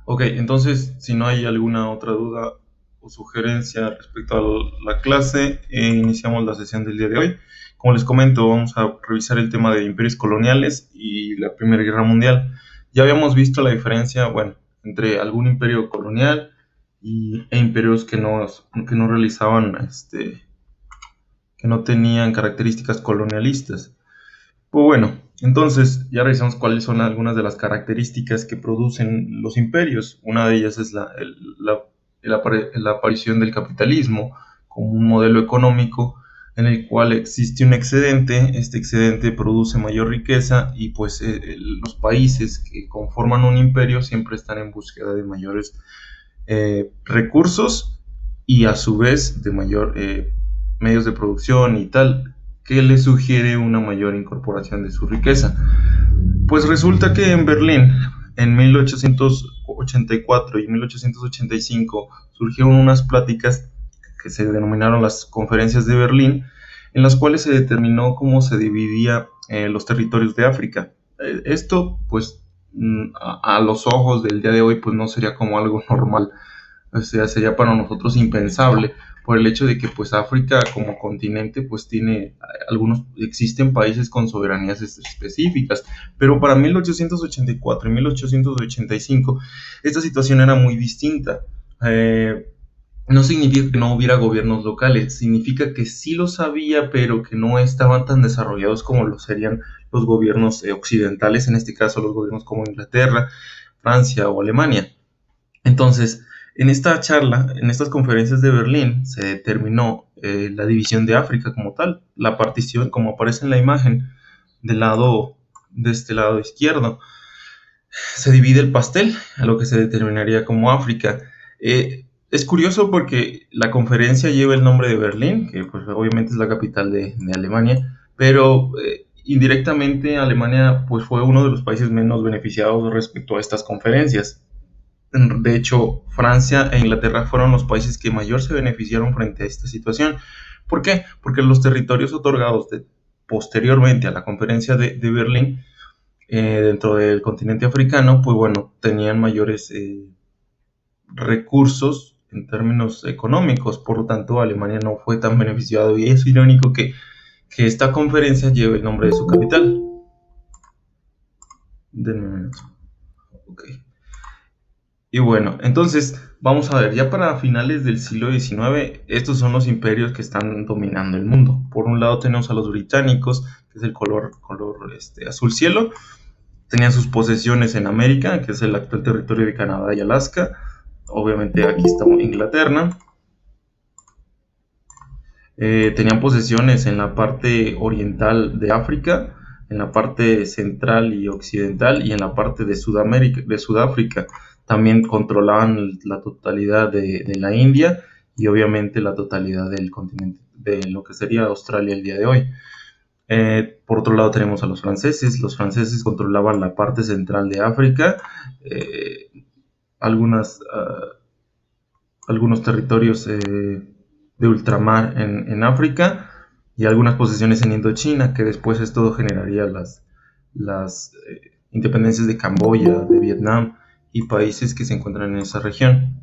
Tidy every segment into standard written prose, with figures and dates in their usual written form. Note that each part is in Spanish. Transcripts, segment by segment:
Ok, entonces, si no hay alguna otra duda o sugerencia respecto a la clase, iniciamos la sesión del día de hoy. Como les comento, vamos a revisar el tema de imperios coloniales y la Primera Guerra Mundial. Ya habíamos visto la diferencia, bueno, entre algún imperio colonial e imperios que no realizaban, que no tenían características colonialistas. Pues bueno, entonces ya revisamos cuáles son algunas de las características que producen los imperios. Una de ellas es la aparición del capitalismo como un modelo económico en el cual existe un excedente. Este excedente produce mayor riqueza y pues los países que conforman un imperio siempre están en búsqueda de mayores recursos y a su vez de mayor medios de producción y tal, que le sugiere una mayor incorporación de su riqueza. Pues resulta que en Berlín, en 1884 y 1885, surgieron unas pláticas que se denominaron las conferencias de Berlín, en las cuales se determinó cómo se dividía los territorios de África. Esto, pues, a los ojos del día de hoy, pues no sería como algo normal. O sea, sería para nosotros impensable por el hecho de que pues África como continente pues tiene existen países con soberanías específicas, pero para 1884 y 1885 esta situación era muy distinta. Eh, no significa que no hubiera gobiernos locales, significa que sí los había, pero que no estaban tan desarrollados como lo serían los gobiernos occidentales, en este caso los gobiernos como Inglaterra, Francia o Alemania. Entonces, en esta charla, en estas conferencias de Berlín, se determinó la división de África como tal, la partición, como aparece en la imagen de este lado izquierdo. Se divide el pastel a lo que se determinaría como África. Es curioso porque la conferencia lleva el nombre de Berlín, que pues, obviamente es la capital de Alemania, pero indirectamente Alemania pues, fue uno de los países menos beneficiados respecto a estas conferencias. De hecho, Francia e Inglaterra fueron los países que mayor se beneficiaron frente a esta situación. ¿Por qué? Porque los territorios otorgados posteriormente a la conferencia de Berlín dentro del continente africano, pues bueno, tenían mayores recursos en términos económicos, por lo tanto Alemania no fue tan beneficiado y es irónico que esta conferencia lleve el nombre de su capital. Denme un minuto. Okay. Y bueno, entonces vamos a ver, ya para finales del siglo XIX, estos son los imperios que están dominando el mundo. Por un lado tenemos a los británicos, que es el color azul cielo. Tenían sus posesiones en América, que es el actual territorio de Canadá y Alaska. Obviamente aquí está Inglaterra. Tenían posesiones en la parte oriental de África, en la parte central y occidental y en la parte de Sudáfrica. También controlaban la totalidad de la India y obviamente la totalidad del continente, de lo que sería Australia el día de hoy. Por otro lado tenemos a los franceses. Los franceses controlaban la parte central de África, eh, algunos territorios de ultramar en África y algunas posesiones en Indochina, que después esto generaría las independencias de Camboya, de Vietnam y países que se encuentran en esa región.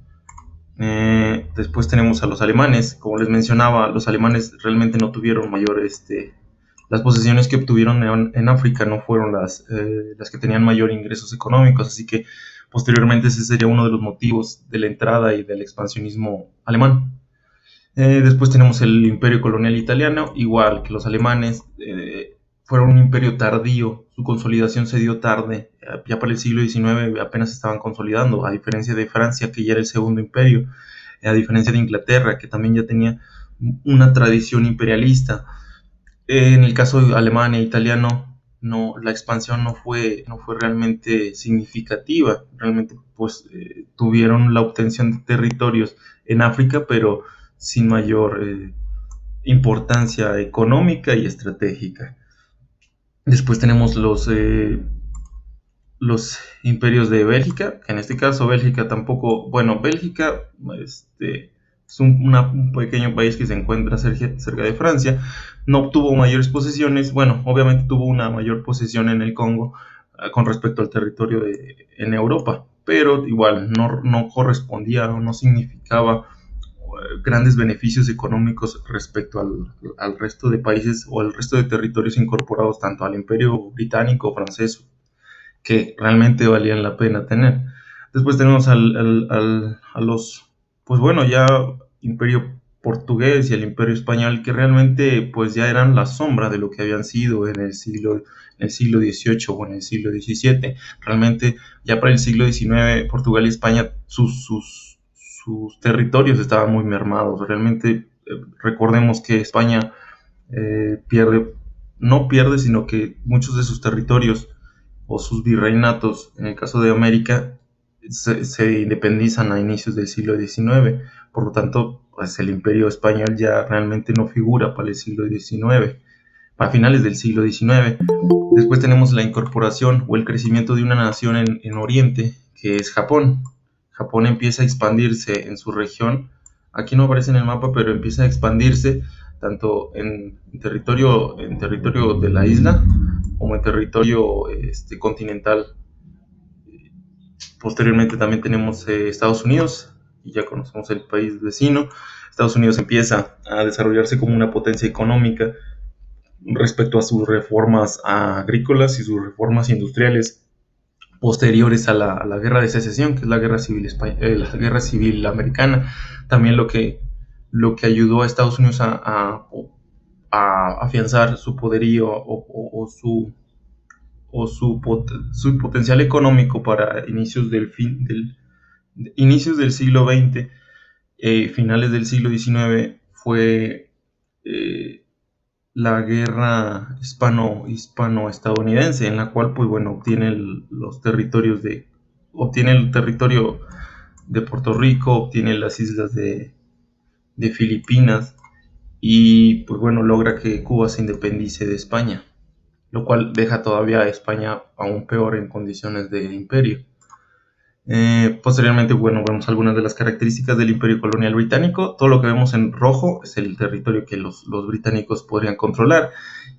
Después tenemos a los alemanes. Como les mencionaba, los alemanes realmente no tuvieron las posesiones que obtuvieron en África no fueron las que tenían mayor ingresos económicos, así que posteriormente ese sería uno de los motivos de la entrada y del expansionismo alemán. Después tenemos el imperio colonial italiano, igual que los alemanes, fueron un imperio tardío, su consolidación se dio tarde, ya para el siglo XIX apenas se estaban consolidando, a diferencia de Francia, que ya era el segundo imperio, a diferencia de Inglaterra, que también ya tenía una tradición imperialista. En el caso de Alemania e italiano, no, la expansión no fue realmente significativa, realmente pues tuvieron la obtención de territorios en África, pero sin mayor importancia económica y estratégica. Después tenemos los imperios de Bélgica, que en este caso Bélgica tampoco, bueno, Bélgica es un pequeño país que se encuentra cerca de Francia, no obtuvo mayores posesiones, bueno, obviamente tuvo una mayor posesión en el Congo con respecto al territorio en Europa. pero igual no correspondía o no significaba grandes beneficios económicos respecto al resto de países o al resto de territorios incorporados tanto al Imperio Británico o francés que realmente valían la pena tener. Después tenemos a los, pues bueno, ya Imperio Portugués y el Imperio Español, que realmente pues ya eran la sombra de lo que habían sido en el siglo XVIII o en el siglo XVII. Realmente ya para el siglo XIX Portugal y España sus territorios estaban muy mermados. Realmente recordemos que España no pierde, sino que muchos de sus territorios o sus virreinatos, en el caso de América, se independizan a inicios del siglo XIX. Por lo tanto, pues el imperio español ya realmente no figura para el siglo XIX, para finales del siglo XIX. Después tenemos la incorporación o el crecimiento de una nación en Oriente, que es Japón. Japón empieza a expandirse en su región. Aquí no aparece en el mapa, pero empieza a expandirse tanto en territorio de la isla como en territorio continental. Posteriormente también tenemos Estados Unidos, y ya conocemos el país vecino. Estados Unidos empieza a desarrollarse como una potencia económica respecto a sus reformas agrícolas y sus reformas industriales posteriores a la guerra de secesión, que es la guerra civil americana. También lo que ayudó a Estados Unidos a afianzar su poderío su potencial económico para inicios del siglo XX, finales del siglo XIX, fue la guerra hispano-estadounidense, en la cual, pues bueno, obtiene el territorio de Puerto Rico, obtiene las islas de Filipinas y, pues bueno, logra que Cuba se independice de España, lo cual deja todavía a España aún peor en condiciones de imperio. Posteriormente, bueno, vemos algunas de las características del imperio colonial británico. Todo lo que vemos en rojo es el territorio que los británicos podrían controlar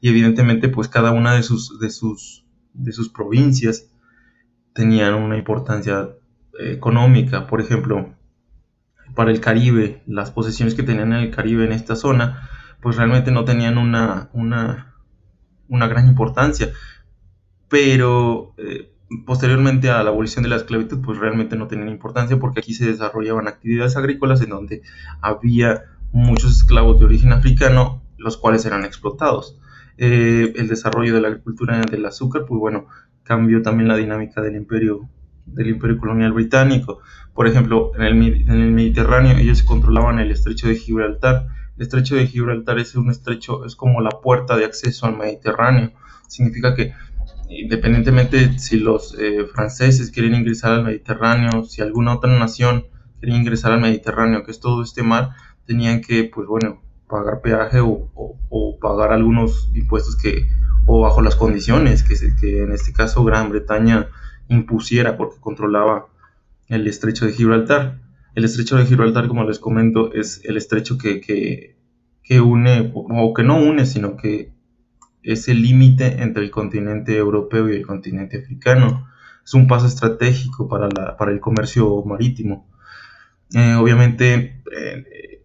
y evidentemente pues cada una de sus provincias tenían una importancia económica. Por ejemplo, para el Caribe, las posesiones que tenían en el Caribe, en esta zona, pues realmente no tenían una gran importancia, pero posteriormente a la abolición de la esclavitud, pues realmente no tenían importancia porque aquí se desarrollaban actividades agrícolas en donde había muchos esclavos de origen africano, los cuales eran explotados. El desarrollo de la agricultura del azúcar, pues bueno, cambió también la dinámica del imperio colonial británico. Por ejemplo, en el Mediterráneo ellos controlaban el estrecho de Gibraltar. El estrecho de Gibraltar es es como la puerta de acceso al Mediterráneo. Significa que independientemente si los franceses quieren ingresar al Mediterráneo, si alguna otra nación quiere ingresar al Mediterráneo, que es todo este mar, tenían que, pues bueno, pagar peaje o pagar algunos impuestos o bajo las condiciones que en este caso Gran Bretaña impusiera porque controlaba el estrecho de Gibraltar. El estrecho de Gibraltar, como les comento, es el estrecho que une, o que no une, sino que es el límite entre el continente europeo y el continente africano. Es un paso estratégico para el comercio marítimo. Obviamente,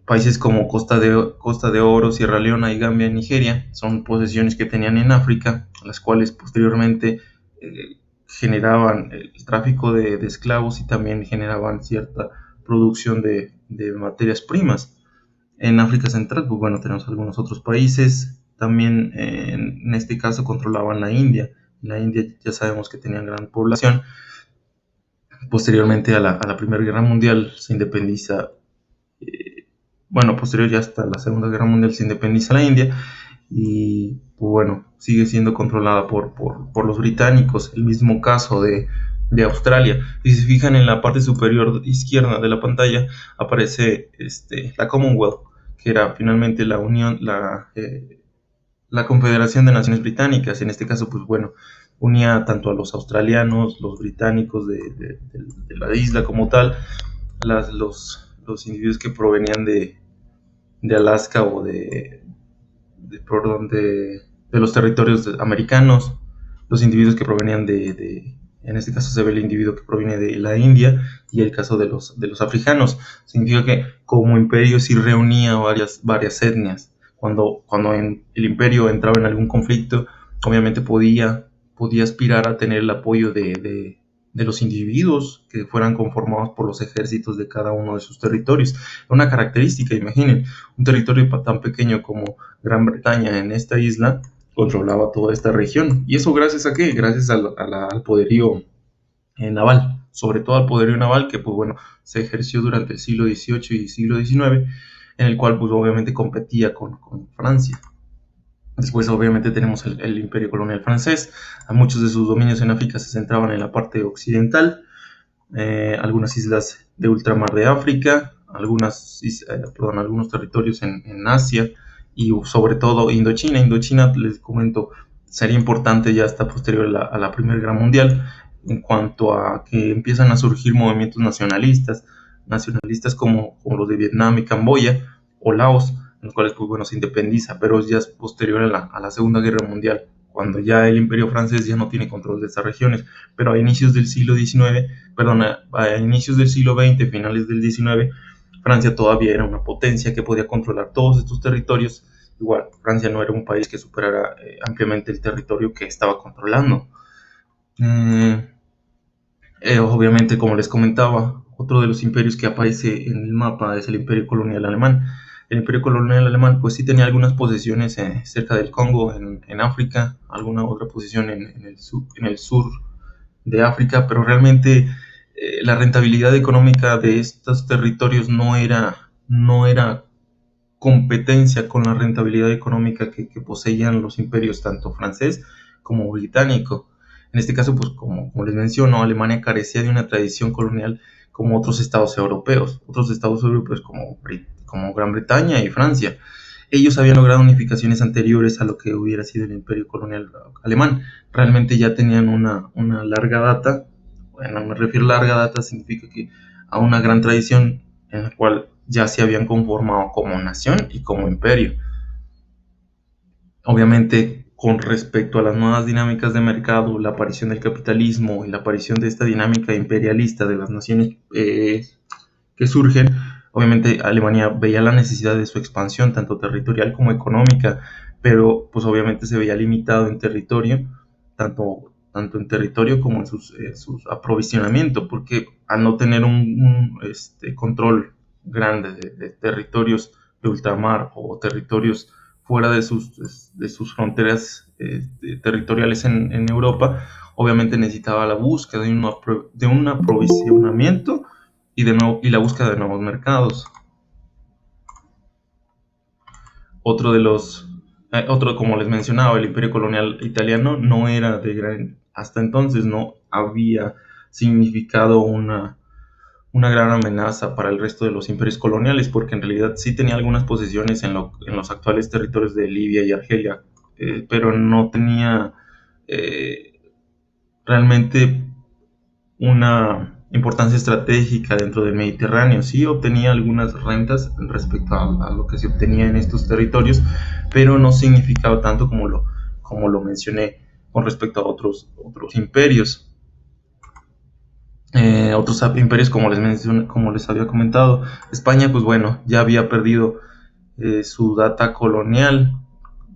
países como Costa de Oro, Sierra Leona y Gambia, Nigeria, son posesiones que tenían en África, las cuales posteriormente generaban el tráfico de esclavos y también generaban cierta producción de materias primas. En África Central, pues bueno, tenemos algunos otros países. También en este caso controlaban la India. La India ya sabemos que tenían gran población. Posteriormente a la Primera Guerra Mundial se independiza, posterior ya hasta la Segunda Guerra Mundial se independiza la India y pues bueno, sigue siendo controlada por los británicos. El mismo caso de Australia. Si se fijan en la parte superior izquierda de la pantalla aparece la Commonwealth, que era finalmente la Confederación de Naciones Británicas. En este caso, pues bueno, unía tanto a los australianos, los británicos de la isla como tal, los individuos que provenían de Alaska o de los territorios americanos, los individuos que provenían En este caso se ve el individuo que proviene de la India y el caso de los africanos. Significa que como imperio sí reunía varias etnias. Cuando el imperio entraba en algún conflicto, obviamente podía aspirar a tener el apoyo de los individuos que fueran conformados por los ejércitos de cada uno de sus territorios. Una característica, imaginen, un territorio tan pequeño como Gran Bretaña en esta isla controlaba toda esta región. ¿Y eso gracias a qué? Gracias al poderío naval, sobre todo al poderío naval que pues bueno, se ejerció durante el siglo XVIII y siglo XIX, en el cual pues obviamente competía con Francia. Después obviamente tenemos el imperio colonial francés. A muchos de sus dominios en África se centraban en la parte occidental, algunas islas de ultramar de África, algunos territorios en Asia y sobre todo Indochina. Indochina, les comento, sería importante ya hasta posterior a la Primera Guerra Mundial, en cuanto a que empiezan a surgir movimientos nacionalistas como los de Vietnam y Camboya o Laos, en los cuales pues, bueno, se independiza, pero ya es posterior a la Segunda Guerra Mundial, cuando ya el imperio francés ya no tiene control de estas regiones, pero a inicios del siglo XIX, perdón, a inicios del siglo XX, finales del XIX, Francia todavía era una potencia que podía controlar todos estos territorios. Igual, Francia no era un país que superara ampliamente el territorio que estaba controlando. Obviamente, como les comentaba, otro de los imperios que aparece en el mapa es el imperio colonial alemán. El imperio colonial alemán pues sí tenía algunas posesiones cerca del Congo, en África, alguna otra posición en el sur de África, pero realmente la rentabilidad económica de estos territorios no era competencia con la rentabilidad económica que poseían los imperios tanto francés como británico. En este caso, pues como les menciono, Alemania carecía de una tradición colonial como otros estados europeos como Gran Bretaña y Francia. Ellos habían logrado unificaciones anteriores a lo que hubiera sido el imperio colonial alemán. Realmente ya tenían una larga data. Bueno, me refiero a larga data, significa que a una gran tradición en la cual ya se habían conformado como nación y como imperio. Obviamente, con respecto a las nuevas dinámicas de mercado, la aparición del capitalismo y la aparición de esta dinámica imperialista de las naciones que surgen, obviamente Alemania veía la necesidad de su expansión, tanto territorial como económica, pero pues obviamente se veía limitado en territorio, tanto en territorio como en sus aprovisionamiento, porque al no tener un control grande de territorios de ultramar o territorios fuera de sus fronteras territoriales en Europa, obviamente necesitaba la búsqueda de un aprovisionamiento y la búsqueda de nuevos mercados. Otro, como les mencionaba, el imperio colonial italiano no era hasta entonces no había significado una gran amenaza para el resto de los imperios coloniales, porque en realidad sí tenía algunas posesiones en los actuales territorios de Libia y Argelia, pero no tenía realmente una importancia estratégica dentro del Mediterráneo. Sí obtenía algunas rentas respecto a lo que se obtenía en estos territorios, pero no significaba tanto como lo mencioné con respecto a otros imperios. Otros imperios, como les había comentado, España, pues bueno, ya había perdido su data colonial.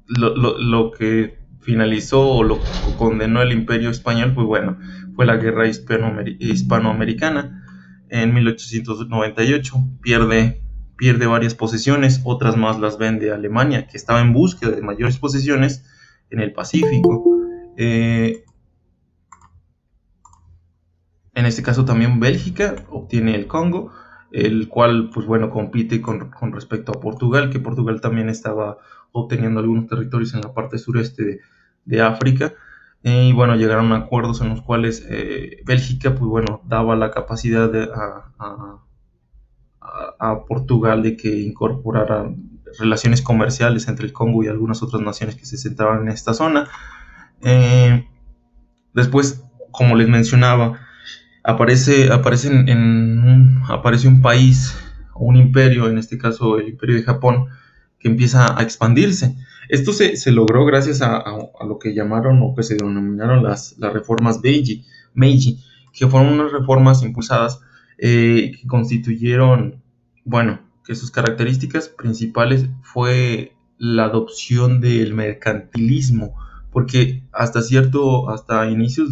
Lo que finalizó o lo condenó el imperio español, pues bueno, fue la guerra hispanoamericana en 1898. Pierde varias posesiones, otras más las vende Alemania, que estaba en búsqueda de mayores posesiones en el Pacífico. En este caso también Bélgica obtiene el Congo, el cual pues bueno compite con respecto a Portugal, que Portugal también estaba obteniendo algunos territorios en la parte sureste de África. Y bueno, llegaron a acuerdos en los cuales Bélgica pues bueno daba la capacidad a Portugal de que incorporara relaciones comerciales entre el Congo y algunas otras naciones que se centraban en esta zona. Después, como les mencionaba, aparece un país o un imperio, en este caso el imperio de Japón, que empieza a expandirse. Esto se logró gracias a lo que llamaron o que se denominaron las reformas Meiji, Meiji, que fueron unas reformas impulsadas que constituyeron, bueno, que sus características principales fue la adopción del mercantilismo, porque hasta inicios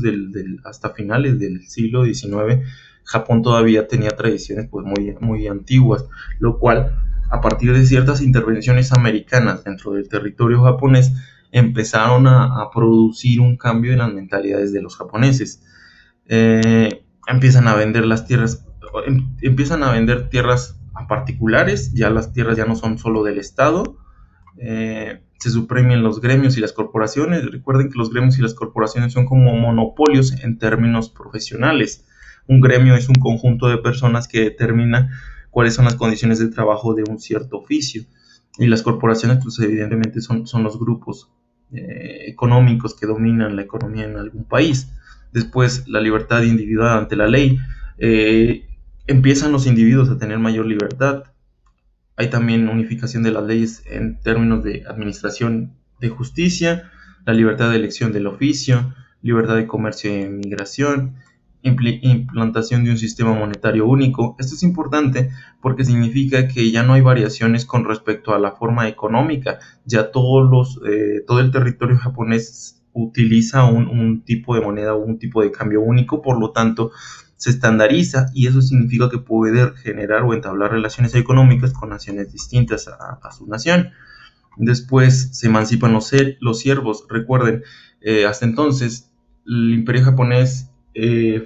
hasta finales del siglo XIX, Japón todavía tenía tradiciones pues muy antiguas, lo cual a partir de ciertas intervenciones americanas dentro del territorio japonés empezaron a producir un cambio en las mentalidades de los japoneses. Empiezan a vender las tierras, empiezan a vender tierras a particulares, ya las tierras ya no son solo del Estado, se suprimen los gremios y las corporaciones. Recuerden que los gremios y las corporaciones son como monopolios en términos profesionales. Un gremio es un conjunto de personas que determina cuáles son las condiciones de trabajo de un cierto oficio. Y las corporaciones, pues evidentemente son los grupos económicos que dominan la economía en algún país. Después, la libertad individual ante la ley. Empiezan los individuos a tener mayor libertad. Hay también unificación de las leyes en términos de administración de justicia, la libertad de elección del oficio, libertad de comercio y migración, implantación de un sistema monetario único. Esto es importante porque significa que ya no hay variaciones con respecto a la forma económica. Ya todo el territorio japonés utiliza un tipo de moneda o un tipo de cambio único, por lo tanto se estandariza, y eso significa que puede generar o entablar relaciones económicas con naciones distintas a su nación. Después se emancipan los siervos. Recuerden, hasta entonces el imperio japonés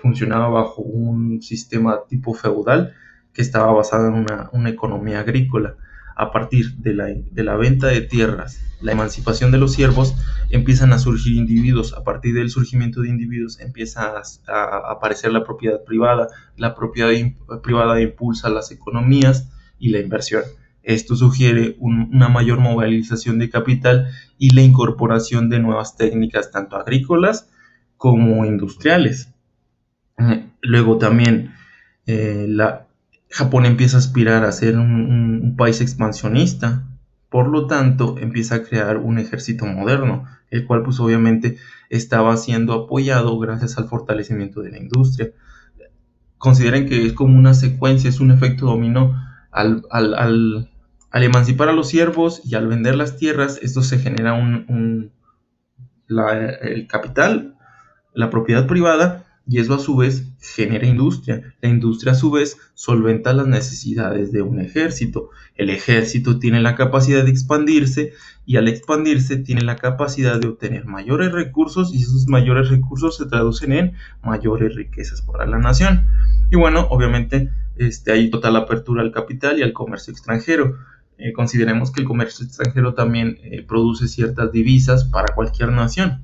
funcionaba bajo un sistema tipo feudal que estaba basado en una economía agrícola. A partir de la venta de tierras, la emancipación de los siervos, empiezan a surgir individuos. A partir del surgimiento de individuos empieza a aparecer la propiedad privada. La propiedad privada impulsa las economías y la inversión. Esto sugiere una mayor movilización de capital y la incorporación de nuevas técnicas, tanto agrícolas como industriales. Luego también Japón empieza a aspirar a ser un país expansionista, por lo tanto empieza a crear un ejército moderno, el cual pues obviamente estaba siendo apoyado gracias al fortalecimiento de la industria. Consideren que es como una secuencia, es un efecto dominó. Al emancipar a los siervos y al vender las tierras, esto se genera el capital, la propiedad privada, y eso a su vez genera industria. La industria a su vez solventa las necesidades de un ejército. El ejército tiene la capacidad de expandirse, y al expandirse tiene la capacidad de obtener mayores recursos, y esos mayores recursos se traducen en mayores riquezas para la nación. Y bueno, obviamente hay total apertura al capital y al comercio extranjero. Consideremos que el comercio extranjero también produce ciertas divisas para cualquier nación.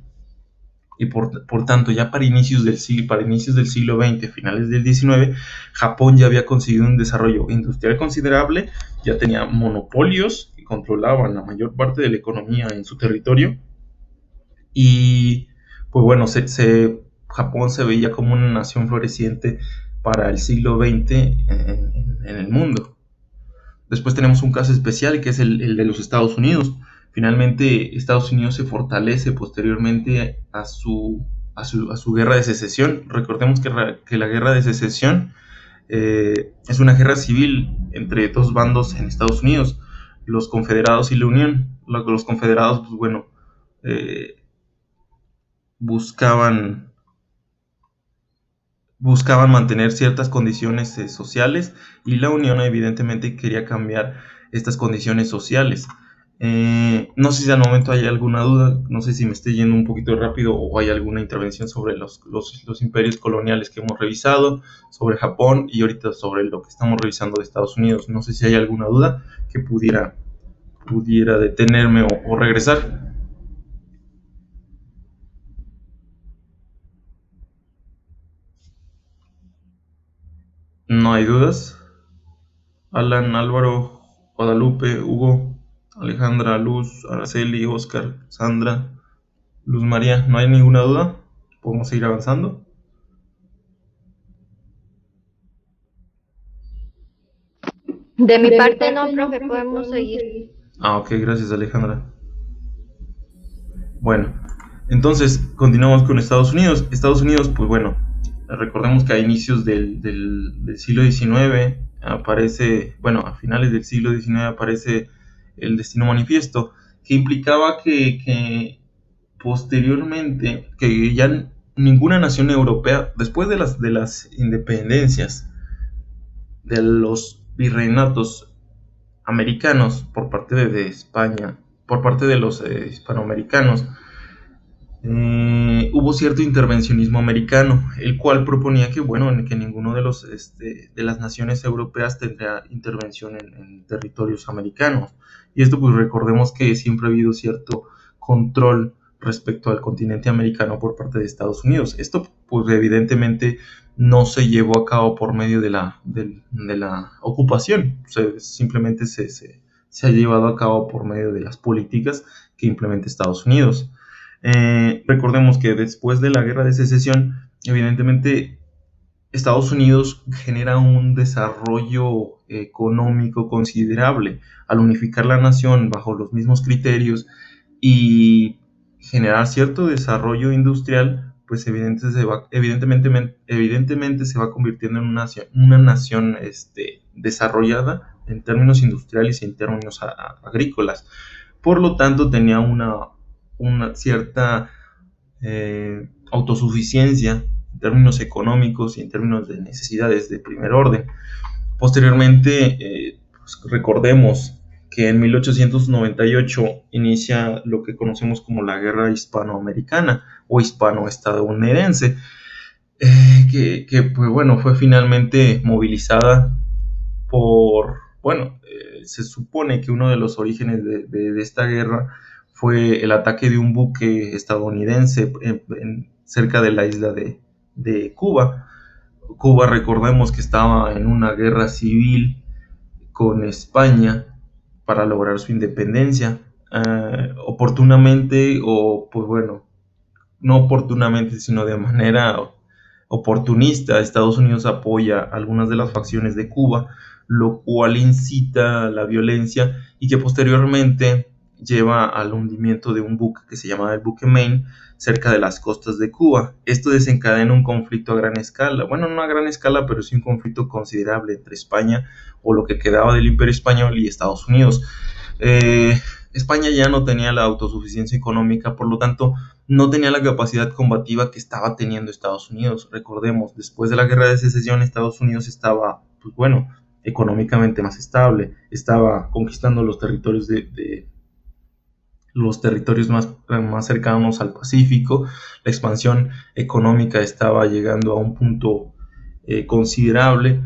Y por tanto, ya para inicios del siglo XX, finales del XIX, Japón ya había conseguido un desarrollo industrial considerable, ya tenía monopolios que controlaban la mayor parte de la economía en su territorio, y pues bueno, Japón se veía como una nación floreciente para el siglo XX en el mundo. Después tenemos un caso especial que es el de los Estados Unidos. Finalmente, Estados Unidos se fortalece posteriormente a su guerra de secesión. Recordemos que la guerra de secesión es una guerra civil entre dos bandos en Estados Unidos, los confederados y la Unión. Los confederados, pues bueno, buscaban mantener ciertas condiciones sociales, y la Unión evidentemente quería cambiar estas condiciones sociales. No sé si al momento hay alguna duda, no sé si me estoy yendo un poquito rápido o hay alguna intervención sobre los imperios coloniales que hemos revisado, sobre Japón y ahorita sobre lo que estamos revisando de Estados Unidos. No sé si hay alguna duda que pudiera detenerme o regresar. No hay dudas. Alan, Álvaro, Guadalupe, Hugo, Alejandra, Luz, Araceli, Oscar, Sandra, Luz María, ¿no hay ninguna duda? ¿Podemos seguir avanzando? De mi parte no, profe, podemos seguir. Ok, gracias Alejandra. Bueno, entonces continuamos con Estados Unidos. Estados Unidos, pues bueno, Recordemos que a inicios del siglo XIX aparece, bueno, a finales del siglo XIX aparece el Destino Manifiesto, que implicaba que posteriormente, que ya ninguna nación europea, después de las independencias de los virreinatos americanos por parte de España, por parte de los hispanoamericanos, hubo cierto intervencionismo americano, el cual proponía que, bueno, que ninguno de las naciones europeas tendría intervención en territorios americanos. Y esto, pues recordemos que siempre ha habido cierto control respecto al continente americano por parte de Estados Unidos. Esto, pues evidentemente no se llevó a cabo por medio de la ocupación, o sea, simplemente se ha llevado a cabo por medio de las políticas que implementa Estados Unidos. Recordemos que después de la Guerra de Secesión, evidentemente Estados Unidos genera un desarrollo económico considerable al unificar la nación bajo los mismos criterios y generar cierto desarrollo industrial, pues evidentemente se va convirtiendo en una nación desarrollada en términos industriales y en términos agrícolas. Por lo tanto, tenía una cierta autosuficiencia en términos económicos y en términos de necesidades de primer orden. Posteriormente, pues recordemos que en 1898 inicia lo que conocemos como la Guerra Hispanoamericana o Hispano-Estadounidense, que pues bueno, fue finalmente movilizada se supone que uno de los orígenes de esta guerra fue el ataque de un buque estadounidense cerca de la isla de Cuba. Cuba, recordemos que estaba en una guerra civil con España para lograr su independencia. Oportunamente, o pues bueno, no oportunamente, sino de manera oportunista, Estados Unidos apoya algunas de las facciones de Cuba, lo cual incita a la violencia y que posteriormente lleva al hundimiento de un buque que se llamaba el buque Maine cerca de las costas de Cuba. Esto desencadena un conflicto a gran escala, bueno, no a gran escala, pero sí un conflicto considerable entre España o lo que quedaba del Imperio Español y Estados Unidos. España ya no tenía la autosuficiencia económica, por lo tanto no tenía la capacidad combativa que estaba teniendo Estados Unidos. Recordemos, después de la Guerra de Secesión, Estados Unidos estaba, pues bueno, económicamente más estable, estaba conquistando los territorios los territorios más cercanos al Pacífico, la expansión económica estaba llegando a un punto considerable.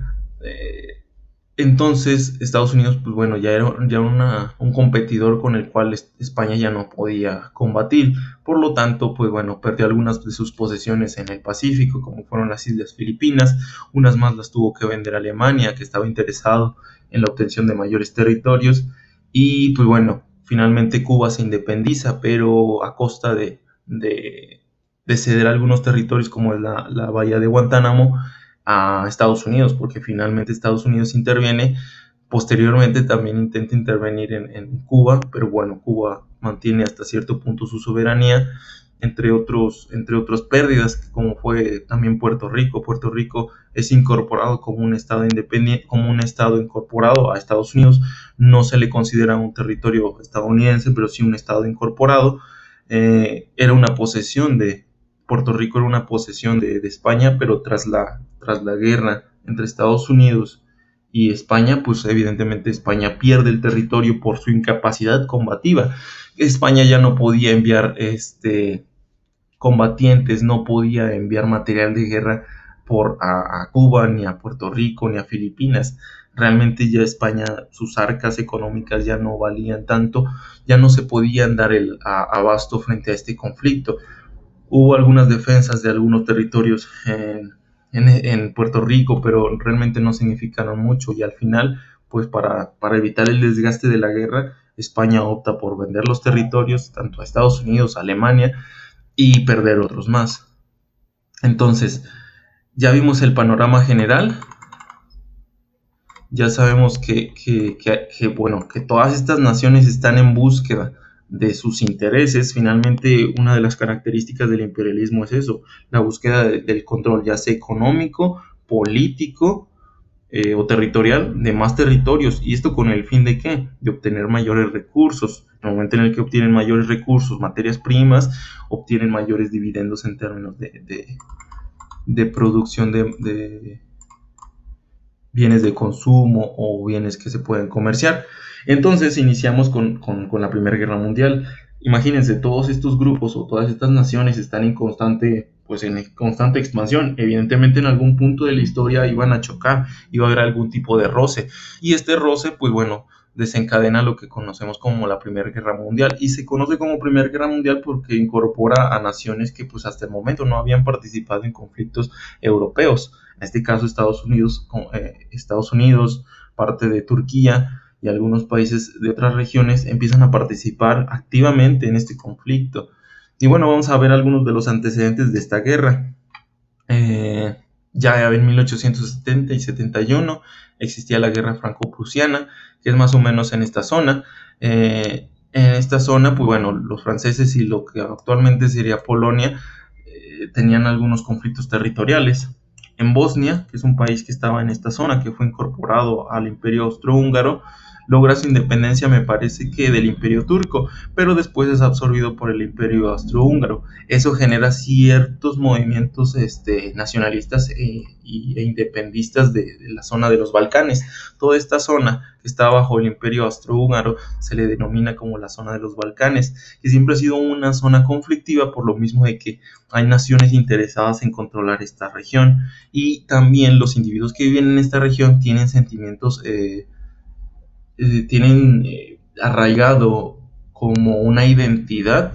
Entonces Estados Unidos, pues bueno, ya era un competidor con el cual España ya no podía combatir. Por lo tanto, pues bueno, perdió algunas de sus posesiones en el Pacífico, como fueron las Islas Filipinas. Unas más las tuvo que vender a Alemania, que estaba interesado en la obtención de mayores territorios. Y pues bueno, finalmente Cuba se independiza, pero a costa de ceder algunos territorios como es la bahía de Guantánamo a Estados Unidos, porque finalmente Estados Unidos interviene. Posteriormente también intenta intervenir en Cuba, pero bueno, Cuba mantiene hasta cierto punto su soberanía, entre otras pérdidas, como fue también Puerto Rico. Puerto Rico es incorporado como un estado independiente, como un estado incorporado a Estados Unidos. No se le considera un territorio estadounidense, pero sí un estado incorporado. Era una posesión de Puerto Rico, era una posesión de España, pero tras la guerra entre Estados Unidos y España, pues evidentemente España pierde el territorio por su incapacidad combativa. España ya no podía enviar combatientes, no podía enviar material de guerra a Cuba, ni a Puerto Rico, ni a Filipinas. Realmente ya España, sus arcas económicas ya no valían tanto, ya no se podían dar el abasto frente a este conflicto. Hubo algunas defensas de algunos territorios en Puerto Rico, pero realmente no significaron mucho, y al final, pues para evitar el desgaste de la guerra, España opta por vender los territorios tanto a Estados Unidos, a Alemania, y perder otros más. Entonces, ya vimos el panorama general, ya sabemos que todas estas naciones están en búsqueda de sus intereses. Finalmente, una de las características del imperialismo es eso, la búsqueda del control, ya sea económico, político o territorial, de más territorios. ¿Y esto con el fin de qué? De obtener mayores recursos. En el momento en el que obtienen mayores recursos, materias primas, obtienen mayores dividendos en términos de producción de bienes de consumo o bienes que se pueden comerciar. Entonces iniciamos con la Primera Guerra Mundial. Imagínense, todos estos grupos o todas estas naciones están en constante expansión. Evidentemente en algún punto de la historia iban a chocar, iba a haber algún tipo de roce. Y este roce, pues bueno, desencadena lo que conocemos como la Primera Guerra Mundial. Y se conoce como Primera Guerra Mundial porque incorpora a naciones que pues hasta el momento no habían participado en conflictos europeos. En este caso Estados Unidos, parte de Turquía y algunos países de otras regiones empiezan a participar activamente en este conflicto. Y bueno, vamos a ver algunos de los antecedentes de esta guerra. Ya en 1870 y 71 existía la guerra franco-prusiana, que es más o menos en esta zona. En esta zona, pues bueno, los franceses y lo que actualmente sería Polonia tenían algunos conflictos territoriales. En Bosnia, que es un país que estaba en esta zona, que fue incorporado al Imperio Austrohúngaro, logra su independencia, me parece que del Imperio Turco, pero después es absorbido por el Imperio Austrohúngaro. Eso genera ciertos movimientos nacionalistas e independistas de la zona de los Balcanes. Toda esta zona que está bajo el Imperio Austrohúngaro se le denomina como la zona de los Balcanes, que siempre ha sido una zona conflictiva por lo mismo de que hay naciones interesadas en controlar esta región, y también los individuos que viven en esta región tienen sentimientos arraigado como una identidad,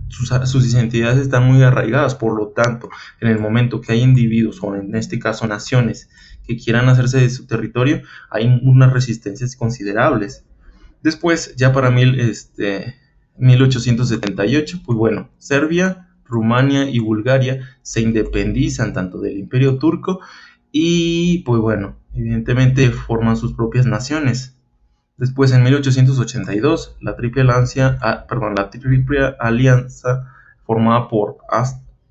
sus identidades están muy arraigadas. Por lo tanto, en el momento que hay individuos, o en este caso naciones, que quieran hacerse de su territorio, hay unas resistencias considerables. Después, ya para 1878, pues bueno, Serbia, Rumania y Bulgaria se independizan tanto del Imperio Turco y pues bueno, evidentemente forman sus propias naciones. Después, en 1882, la Triple Alianza formada por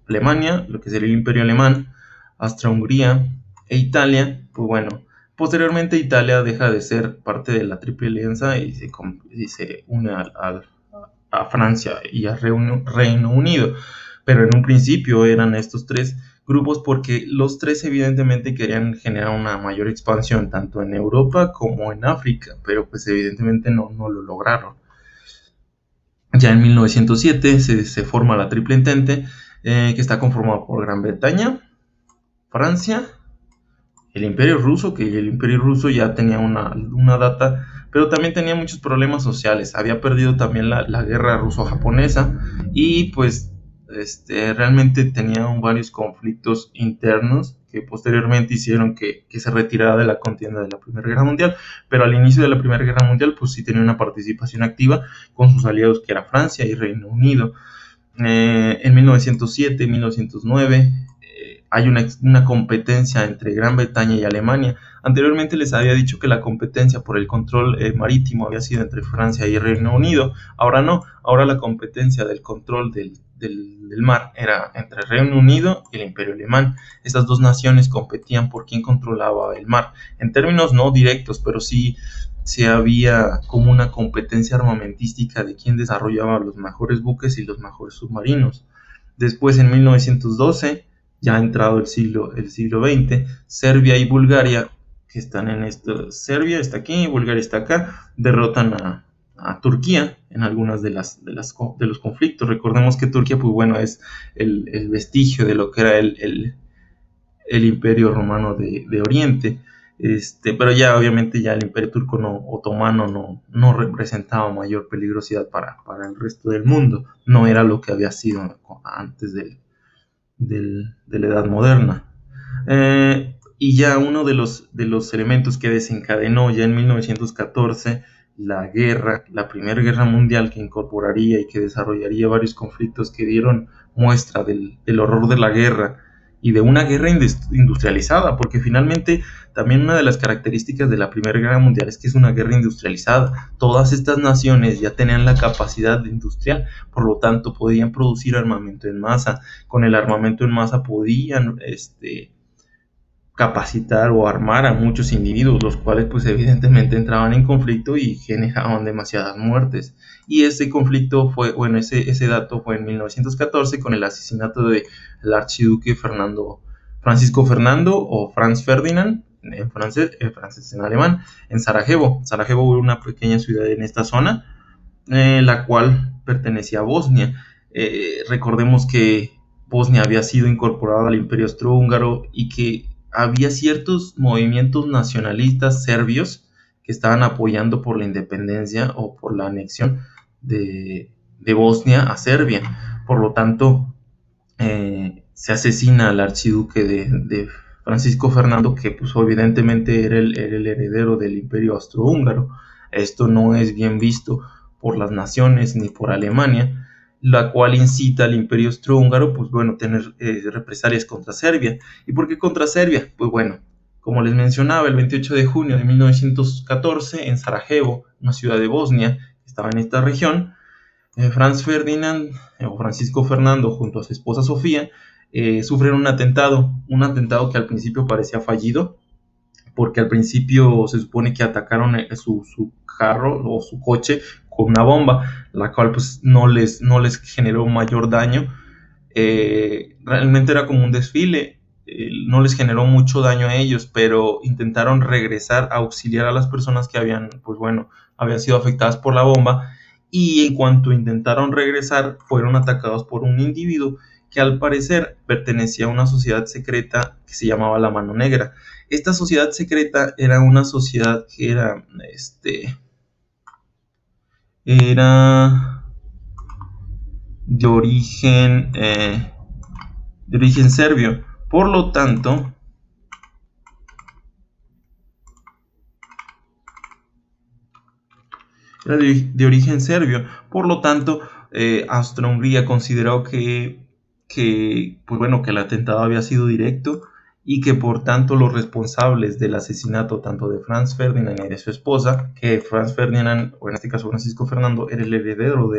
Alemania, lo que sería el Imperio Alemán, Austria-Hungría e Italia, pues bueno, posteriormente Italia deja de ser parte de la Triple Alianza y se une a Francia y a Reino Unido. Pero en un principio eran estos tres grupos porque los tres evidentemente querían generar una mayor expansión tanto en Europa como en África, pero pues evidentemente no lo lograron. Ya en 1907 se forma la Triple Entente, que está conformada por Gran Bretaña, Francia, el Imperio Ruso, que el Imperio Ruso ya tenía una data, pero también tenía muchos problemas sociales. Había perdido también la guerra ruso-japonesa y pues realmente tenía varios conflictos internos que posteriormente hicieron que se retirara de la contienda de la Primera Guerra Mundial, pero al inicio de la Primera Guerra Mundial pues sí tenía una participación activa con sus aliados, que era Francia y Reino Unido. En 1907 y 1909 hay una competencia entre Gran Bretaña y Alemania. Anteriormente les había dicho que la competencia por el control marítimo había sido entre Francia y Reino Unido. Ahora no, ahora la competencia del control del mar era entre Reino Unido y el Imperio Alemán. Estas dos naciones competían por quién controlaba el mar. En términos no directos, pero sí había como una competencia armamentística de quién desarrollaba los mejores buques y los mejores submarinos. Después, en 1912, ya ha entrado el siglo XX, Serbia y Bulgaria, que están en esto, Serbia está aquí y Bulgaria está acá, derrotan a Turquía en algunas de los conflictos. Recordemos que Turquía, pues bueno, es el vestigio de lo que era el Imperio Romano de Oriente. Pero ya obviamente ya el Imperio Turco otomano no representaba mayor peligrosidad para el resto del mundo, no era lo que había sido antes de la Edad Moderna. Y ya uno de los elementos que desencadenó ya en 1914 la Primera Guerra Mundial, que incorporaría y que desarrollaría varios conflictos que dieron muestra del horror de la guerra y de una guerra industrializada, porque finalmente también una de las características de la Primera Guerra Mundial es que es una guerra industrializada. Todas estas naciones ya tenían la capacidad industrial, por lo tanto podían producir armamento en masa. Con el armamento en masa podían capacitar o armar a muchos individuos, los cuales pues evidentemente entraban en conflicto y generaban demasiadas muertes. Y ese conflicto fue, bueno, ese dato fue en 1914 con el asesinato del archiduque Francisco Fernando o Franz Ferdinand, en francés en alemán, en Sarajevo. Sarajevo era una pequeña ciudad en esta zona, la cual pertenecía a Bosnia. Recordemos que Bosnia había sido incorporada al Imperio Austrohúngaro y que había ciertos movimientos nacionalistas serbios que estaban apoyando por la independencia o por la anexión de Bosnia a Serbia. Por lo tanto, se asesina al archiduque de Francisco Fernando, que pues evidentemente era el heredero del Imperio Austrohúngaro. Esto no es bien visto por las naciones ni por Alemania, la cual incita al Imperio Austrohúngaro, pues bueno, tener represalias contra Serbia. ¿Y por qué contra Serbia? Pues bueno, como les mencionaba, el 28 de junio de 1914, en Sarajevo, una ciudad de Bosnia, que estaba en esta región, Franz Ferdinand o Francisco Fernando junto a su esposa Sofía sufren un atentado que al principio parecía fallido, porque al principio se supone que atacaron su carro o su coche con una bomba, la cual pues no les generó mayor daño. Realmente era como un desfile, no les generó mucho daño a ellos, pero intentaron regresar a auxiliar a las personas que habían sido afectadas por la bomba, y en cuanto intentaron regresar fueron atacados por un individuo que al parecer pertenecía a una sociedad secreta que se llamaba la Mano Negra. Esta sociedad secreta era una sociedad que era de origen serbio. Por lo tanto, era de origen serbio. Por lo tanto, Austria-Hungría consideró que el atentado había sido directo y que por tanto los responsables del asesinato tanto de Franz Ferdinand y de su esposa, que Franz Ferdinand, o en este caso Francisco Fernando, era el heredero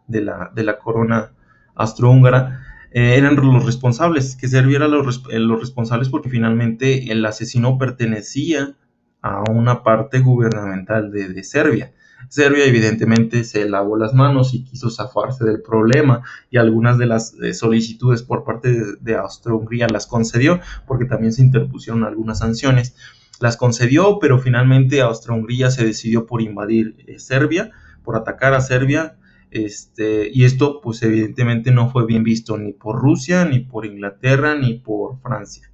de la corona austrohúngara, eran los responsables, que Serbia era los responsables porque finalmente el asesino pertenecía a una parte gubernamental de Serbia. Serbia evidentemente se lavó las manos y quiso zafarse del problema, y algunas de las solicitudes por parte de Austria-Hungría las concedió, porque también se interpusieron algunas sanciones. Las concedió, pero finalmente Austria-Hungría se decidió por invadir Serbia, por atacar a Serbia, y esto pues evidentemente no fue bien visto ni por Rusia, ni por Inglaterra, ni por Francia.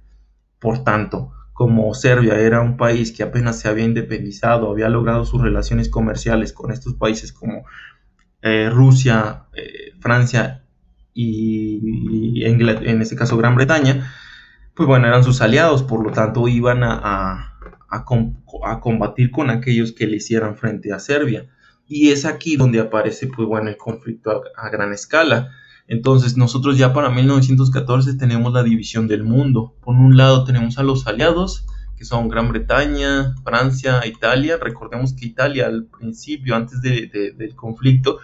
Por tanto, como Serbia era un país que apenas se había independizado, había logrado sus relaciones comerciales con estos países como Rusia, Francia y en este caso Gran Bretaña, pues bueno, eran sus aliados, por lo tanto iban a combatir con aquellos que le hicieran frente a Serbia. Y es aquí donde aparece pues bueno, el conflicto a gran escala. Entonces nosotros ya para 1914 tenemos la división del mundo. Por un lado tenemos a los aliados, que son Gran Bretaña, Francia, Italia. Recordemos que Italia al principio, antes del conflicto,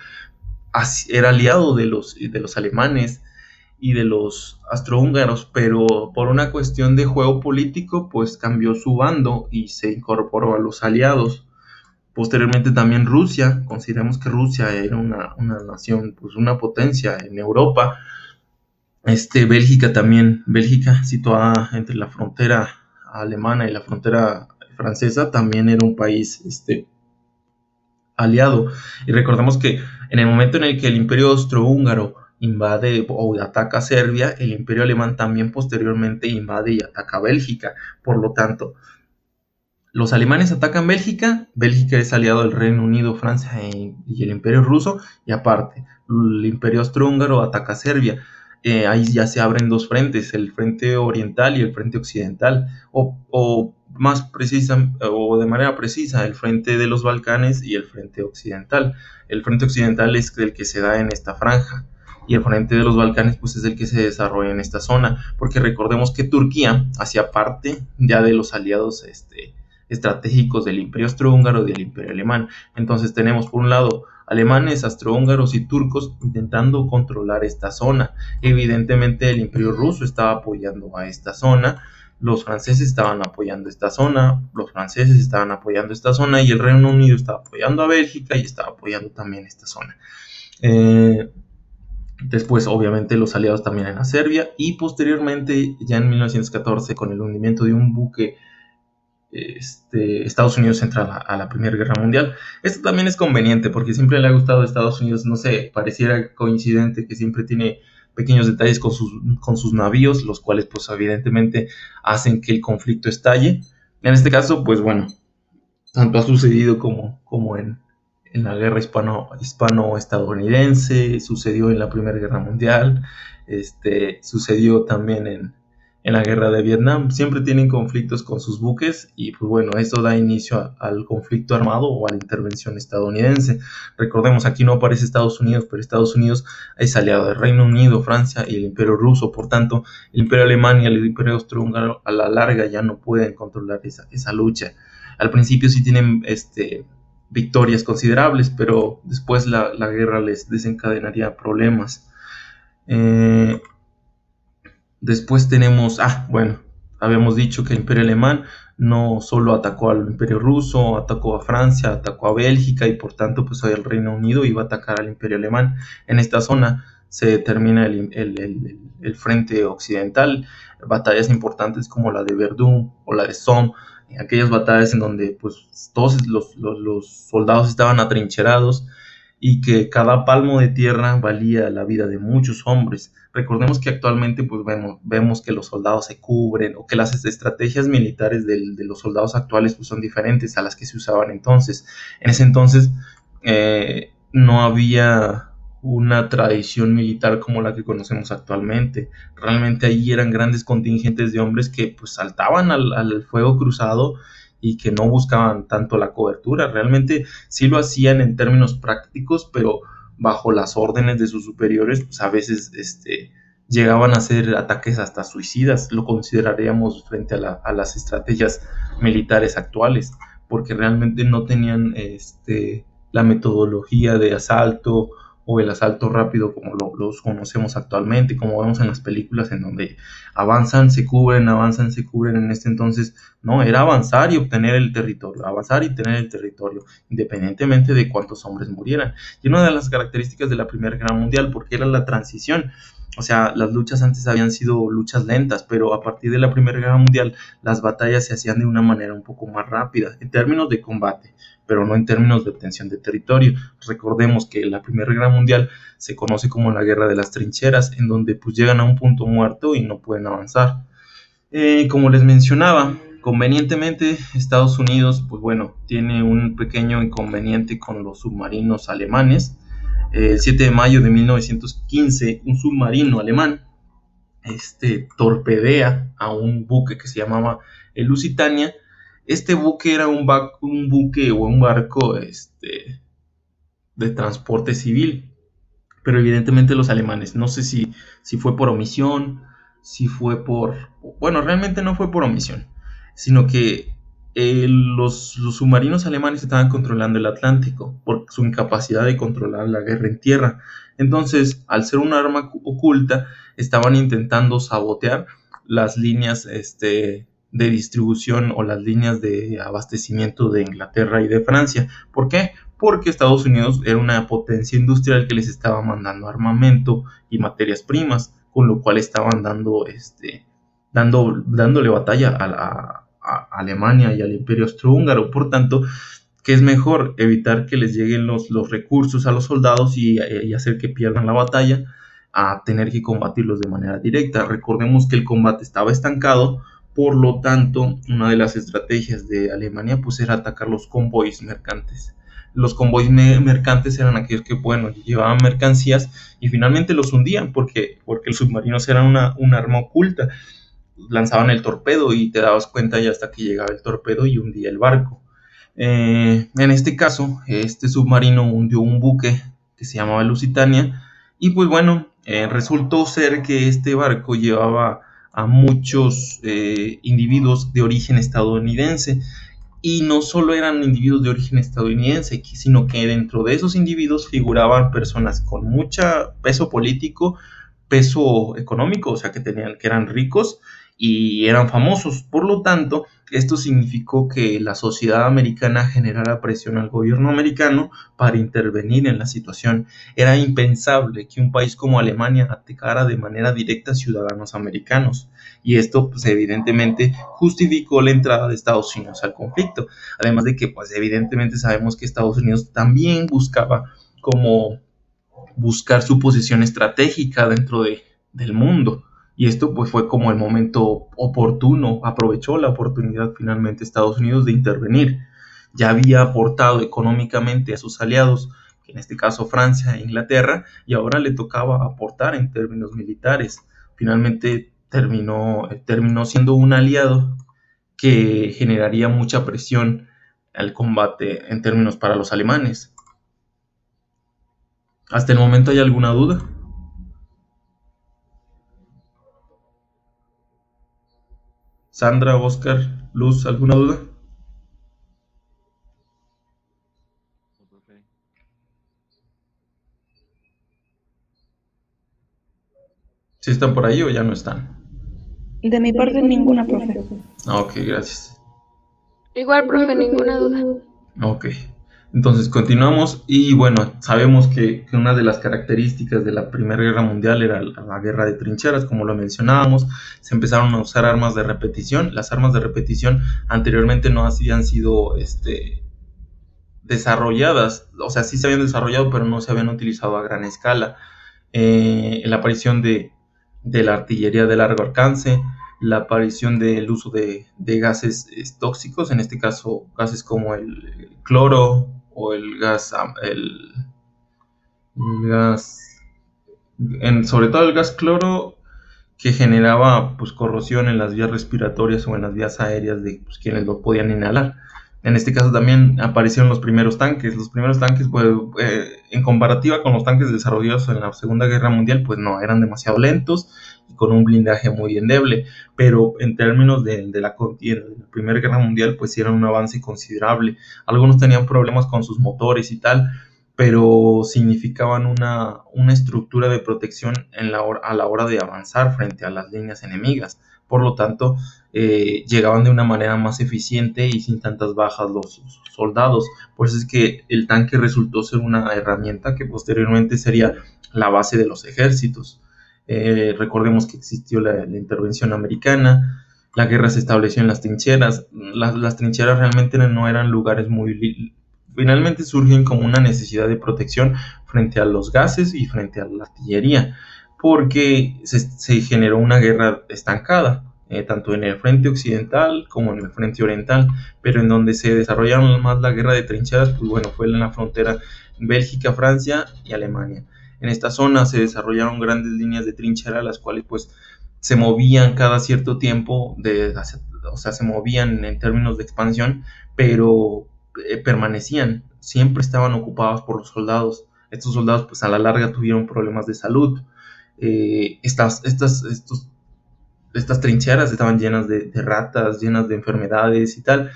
era aliado de los alemanes y de los austrohúngaros, pero por una cuestión de juego político, pues cambió su bando y se incorporó a los aliados. Posteriormente también Rusia, consideremos que Rusia era una nación, pues una potencia en Europa. Bélgica situada entre la frontera alemana y la frontera francesa, también era un país aliado. Y recordemos que en el momento en el que el Imperio Austrohúngaro invade o ataca a Serbia, el Imperio Alemán también posteriormente invade y ataca a Bélgica. Por lo tanto, los alemanes atacan Bélgica es aliado del Reino Unido, Francia y el Imperio Ruso, y aparte, el Imperio Austrohúngaro ataca Serbia. Ahí ya se abren dos frentes, el frente oriental y el frente occidental, o de manera precisa, el frente de los Balcanes y el frente occidental. El frente occidental es el que se da en esta franja. y el frente de los Balcanes pues es el que se desarrolla en esta zona, porque recordemos que Turquía hacía parte ya de los aliados estratégicos del Imperio Austrohúngaro y del Imperio Alemán. Entonces tenemos por un lado alemanes, austrohúngaros y turcos intentando controlar esta zona. Evidentemente el Imperio Ruso estaba apoyando a esta zona, los franceses estaban apoyando esta zona, los franceses estaban apoyando esta zona y el Reino Unido estaba apoyando a Bélgica y estaba apoyando también esta zona. Después, obviamente, los aliados también en Serbia y posteriormente, ya en 1914, con el hundimiento de un buque, Estados Unidos entra a la Primera Guerra Mundial. Esto también es conveniente porque siempre le ha gustado a Estados Unidos, no sé, pareciera coincidente que siempre tiene pequeños detalles con sus navíos, los cuales pues evidentemente hacen que el conflicto estalle. En este caso, pues bueno, tanto ha sucedido como en la guerra hispano-estadounidense, sucedió en la Primera Guerra Mundial, sucedió también en la guerra de Vietnam. Siempre tienen conflictos con sus buques y pues bueno, esto da inicio al conflicto armado o a la intervención estadounidense. Recordemos, aquí no aparece Estados Unidos, pero Estados Unidos es aliado del Reino Unido, Francia y el Imperio Ruso. Por tanto, el Imperio Alemán y el Imperio Austrohúngaro a la larga ya no pueden controlar esa lucha. Al principio sí tienen victorias considerables, pero después la guerra les desencadenaría problemas. Después tenemos, bueno, habíamos dicho que el Imperio Alemán no solo atacó al Imperio Ruso, atacó a Francia, atacó a Bélgica y por tanto pues el Reino Unido iba a atacar al Imperio Alemán. En esta zona se determina el frente occidental, batallas importantes como la de Verdún o la de Somme, aquellas batallas en donde pues todos los soldados estaban atrincherados y que cada palmo de tierra valía la vida de muchos hombres. Recordemos que actualmente pues vemos que los soldados se cubren o que las estrategias militares de los soldados actuales pues son diferentes a las que se usaban entonces. En ese entonces no había una tradición militar como la que conocemos actualmente. Realmente allí eran grandes contingentes de hombres que pues saltaban al fuego cruzado y que no buscaban tanto la cobertura. Realmente sí lo hacían en términos prácticos, pero bajo las órdenes de sus superiores, pues a veces llegaban a hacer ataques hasta suicidas. Lo consideraríamos frente a las estrategias militares actuales, porque realmente no tenían la metodología de asalto o el asalto rápido como los conocemos actualmente, como vemos en las películas en donde avanzan, se cubren. En este entonces no, era avanzar y obtener el territorio, avanzar y tener el territorio, independientemente de cuántos hombres murieran. Y una de las características de la Primera Guerra Mundial, porque era la transición, o sea, las luchas antes habían sido luchas lentas, pero a partir de la Primera Guerra Mundial las batallas se hacían de una manera un poco más rápida, en términos de combate, pero no en términos de obtención de territorio. Recordemos que la Primera Guerra Mundial se conoce como la Guerra de las Trincheras, en donde pues llegan a un punto muerto y no pueden avanzar. Como les mencionaba, convenientemente Estados Unidos, pues bueno, tiene un pequeño inconveniente con los submarinos alemanes. El 7 de mayo de 1915, un submarino alemán torpedea a un buque que se llamaba el Lusitania. Este buque era un buque o un barco de transporte civil, pero evidentemente los alemanes, no sé si fue por omisión, bueno, realmente no fue por omisión, sino que los submarinos alemanes estaban controlando el Atlántico por su incapacidad de controlar la guerra en tierra. Entonces, al ser un arma oculta, estaban intentando sabotear las líneas de distribución o las líneas de abastecimiento de Inglaterra y de Francia. ¿Por qué? Porque Estados Unidos era una potencia industrial que les estaba mandando armamento y materias primas, con lo cual estaban dándole batalla a Alemania y al Imperio Austrohúngaro. Por tanto, ¿qué es mejor? Evitar que les lleguen los recursos a los soldados y hacer que pierdan la batalla, a tener que combatirlos de manera directa. Recordemos que el combate estaba estancado, por lo tanto, una de las estrategias de Alemania pues era atacar los convoys mercantes. Los convoys mercantes eran aquellos que, bueno, llevaban mercancías y finalmente los hundían porque los submarinos eran un arma oculta. Lanzaban el torpedo y te dabas cuenta ya hasta que llegaba el torpedo y hundía el barco. En este caso, este submarino hundió un buque que se llamaba Lusitania y pues bueno, Resultó ser que este barco llevaba a muchos individuos de origen estadounidense, y no solo eran individuos de origen estadounidense, sino que dentro de esos individuos figuraban personas con mucho peso político, peso económico, o sea, que eran ricos y eran famosos. Por lo tanto, esto significó que la sociedad americana generara presión al gobierno americano para intervenir en la situación. Era impensable que un país como Alemania atacara de manera directa a ciudadanos americanos, y esto pues evidentemente justificó la entrada de Estados Unidos al conflicto. Además de que pues evidentemente sabemos que Estados Unidos también buscaba como buscar su posición estratégica del mundo. Y esto pues fue como el momento oportuno, aprovechó la oportunidad finalmente Estados Unidos de intervenir. Ya había aportado económicamente a sus aliados, en este caso Francia e Inglaterra, y ahora le tocaba aportar en términos militares. Finalmente terminó siendo un aliado que generaría mucha presión al combate en términos para los alemanes. ¿Hasta el momento hay alguna duda? Sandra, Oscar, Luz, ¿alguna duda? ¿Sí están por ahí o ya no están? De mi parte, ninguna, profe. Ok, gracias. Igual, profe, ninguna duda. Ok, entonces continuamos y bueno, sabemos que una de las características de la Primera Guerra Mundial era la guerra de trincheras, como lo mencionábamos. Se empezaron a usar armas de repetición. Las armas de repetición anteriormente no habían sido desarrolladas, o sea, sí se habían desarrollado, pero no se habían utilizado a gran escala. La aparición de la artillería de largo alcance, la aparición del uso de gases tóxicos, en este caso gases como el cloro o el gas sobre todo el gas cloro, que generaba pues corrosión en las vías respiratorias o en las vías aéreas de pues, quienes lo podían inhalar. En este caso también aparecieron los primeros tanques. Los primeros tanques, pues, en comparativa con los tanques desarrollados en la Segunda Guerra Mundial, pues no, eran demasiado lentos y con un blindaje muy endeble. Pero en términos de la contienda de la Primera Guerra Mundial, pues sí eran un avance considerable. Algunos tenían problemas con sus motores y tal, pero significaban una estructura de protección a la hora de avanzar frente a las líneas enemigas. Por lo tanto, llegaban de una manera más eficiente y sin tantas bajas los soldados. Por eso es que el tanque resultó ser una herramienta que posteriormente sería la base de los ejércitos. Recordemos que existió la intervención americana, la guerra se estableció en las trincheras. Las trincheras realmente no eran lugares muy... Finalmente surgen como una necesidad de protección frente a los gases y frente a la artillería, porque se generó una guerra estancada, tanto en el frente occidental como en el frente oriental, pero en donde se desarrollaron más la guerra de trincheras, pues bueno, fue en la frontera Bélgica, Francia y Alemania. En esta zona se desarrollaron grandes líneas de trinchera, las cuales pues se movían cada cierto tiempo, o sea, se movían en términos de expansión, pero permanecían, siempre estaban ocupados por los soldados. Estos soldados pues a la larga tuvieron problemas de salud. Estas trincheras estaban llenas de ratas, llenas de enfermedades y tal,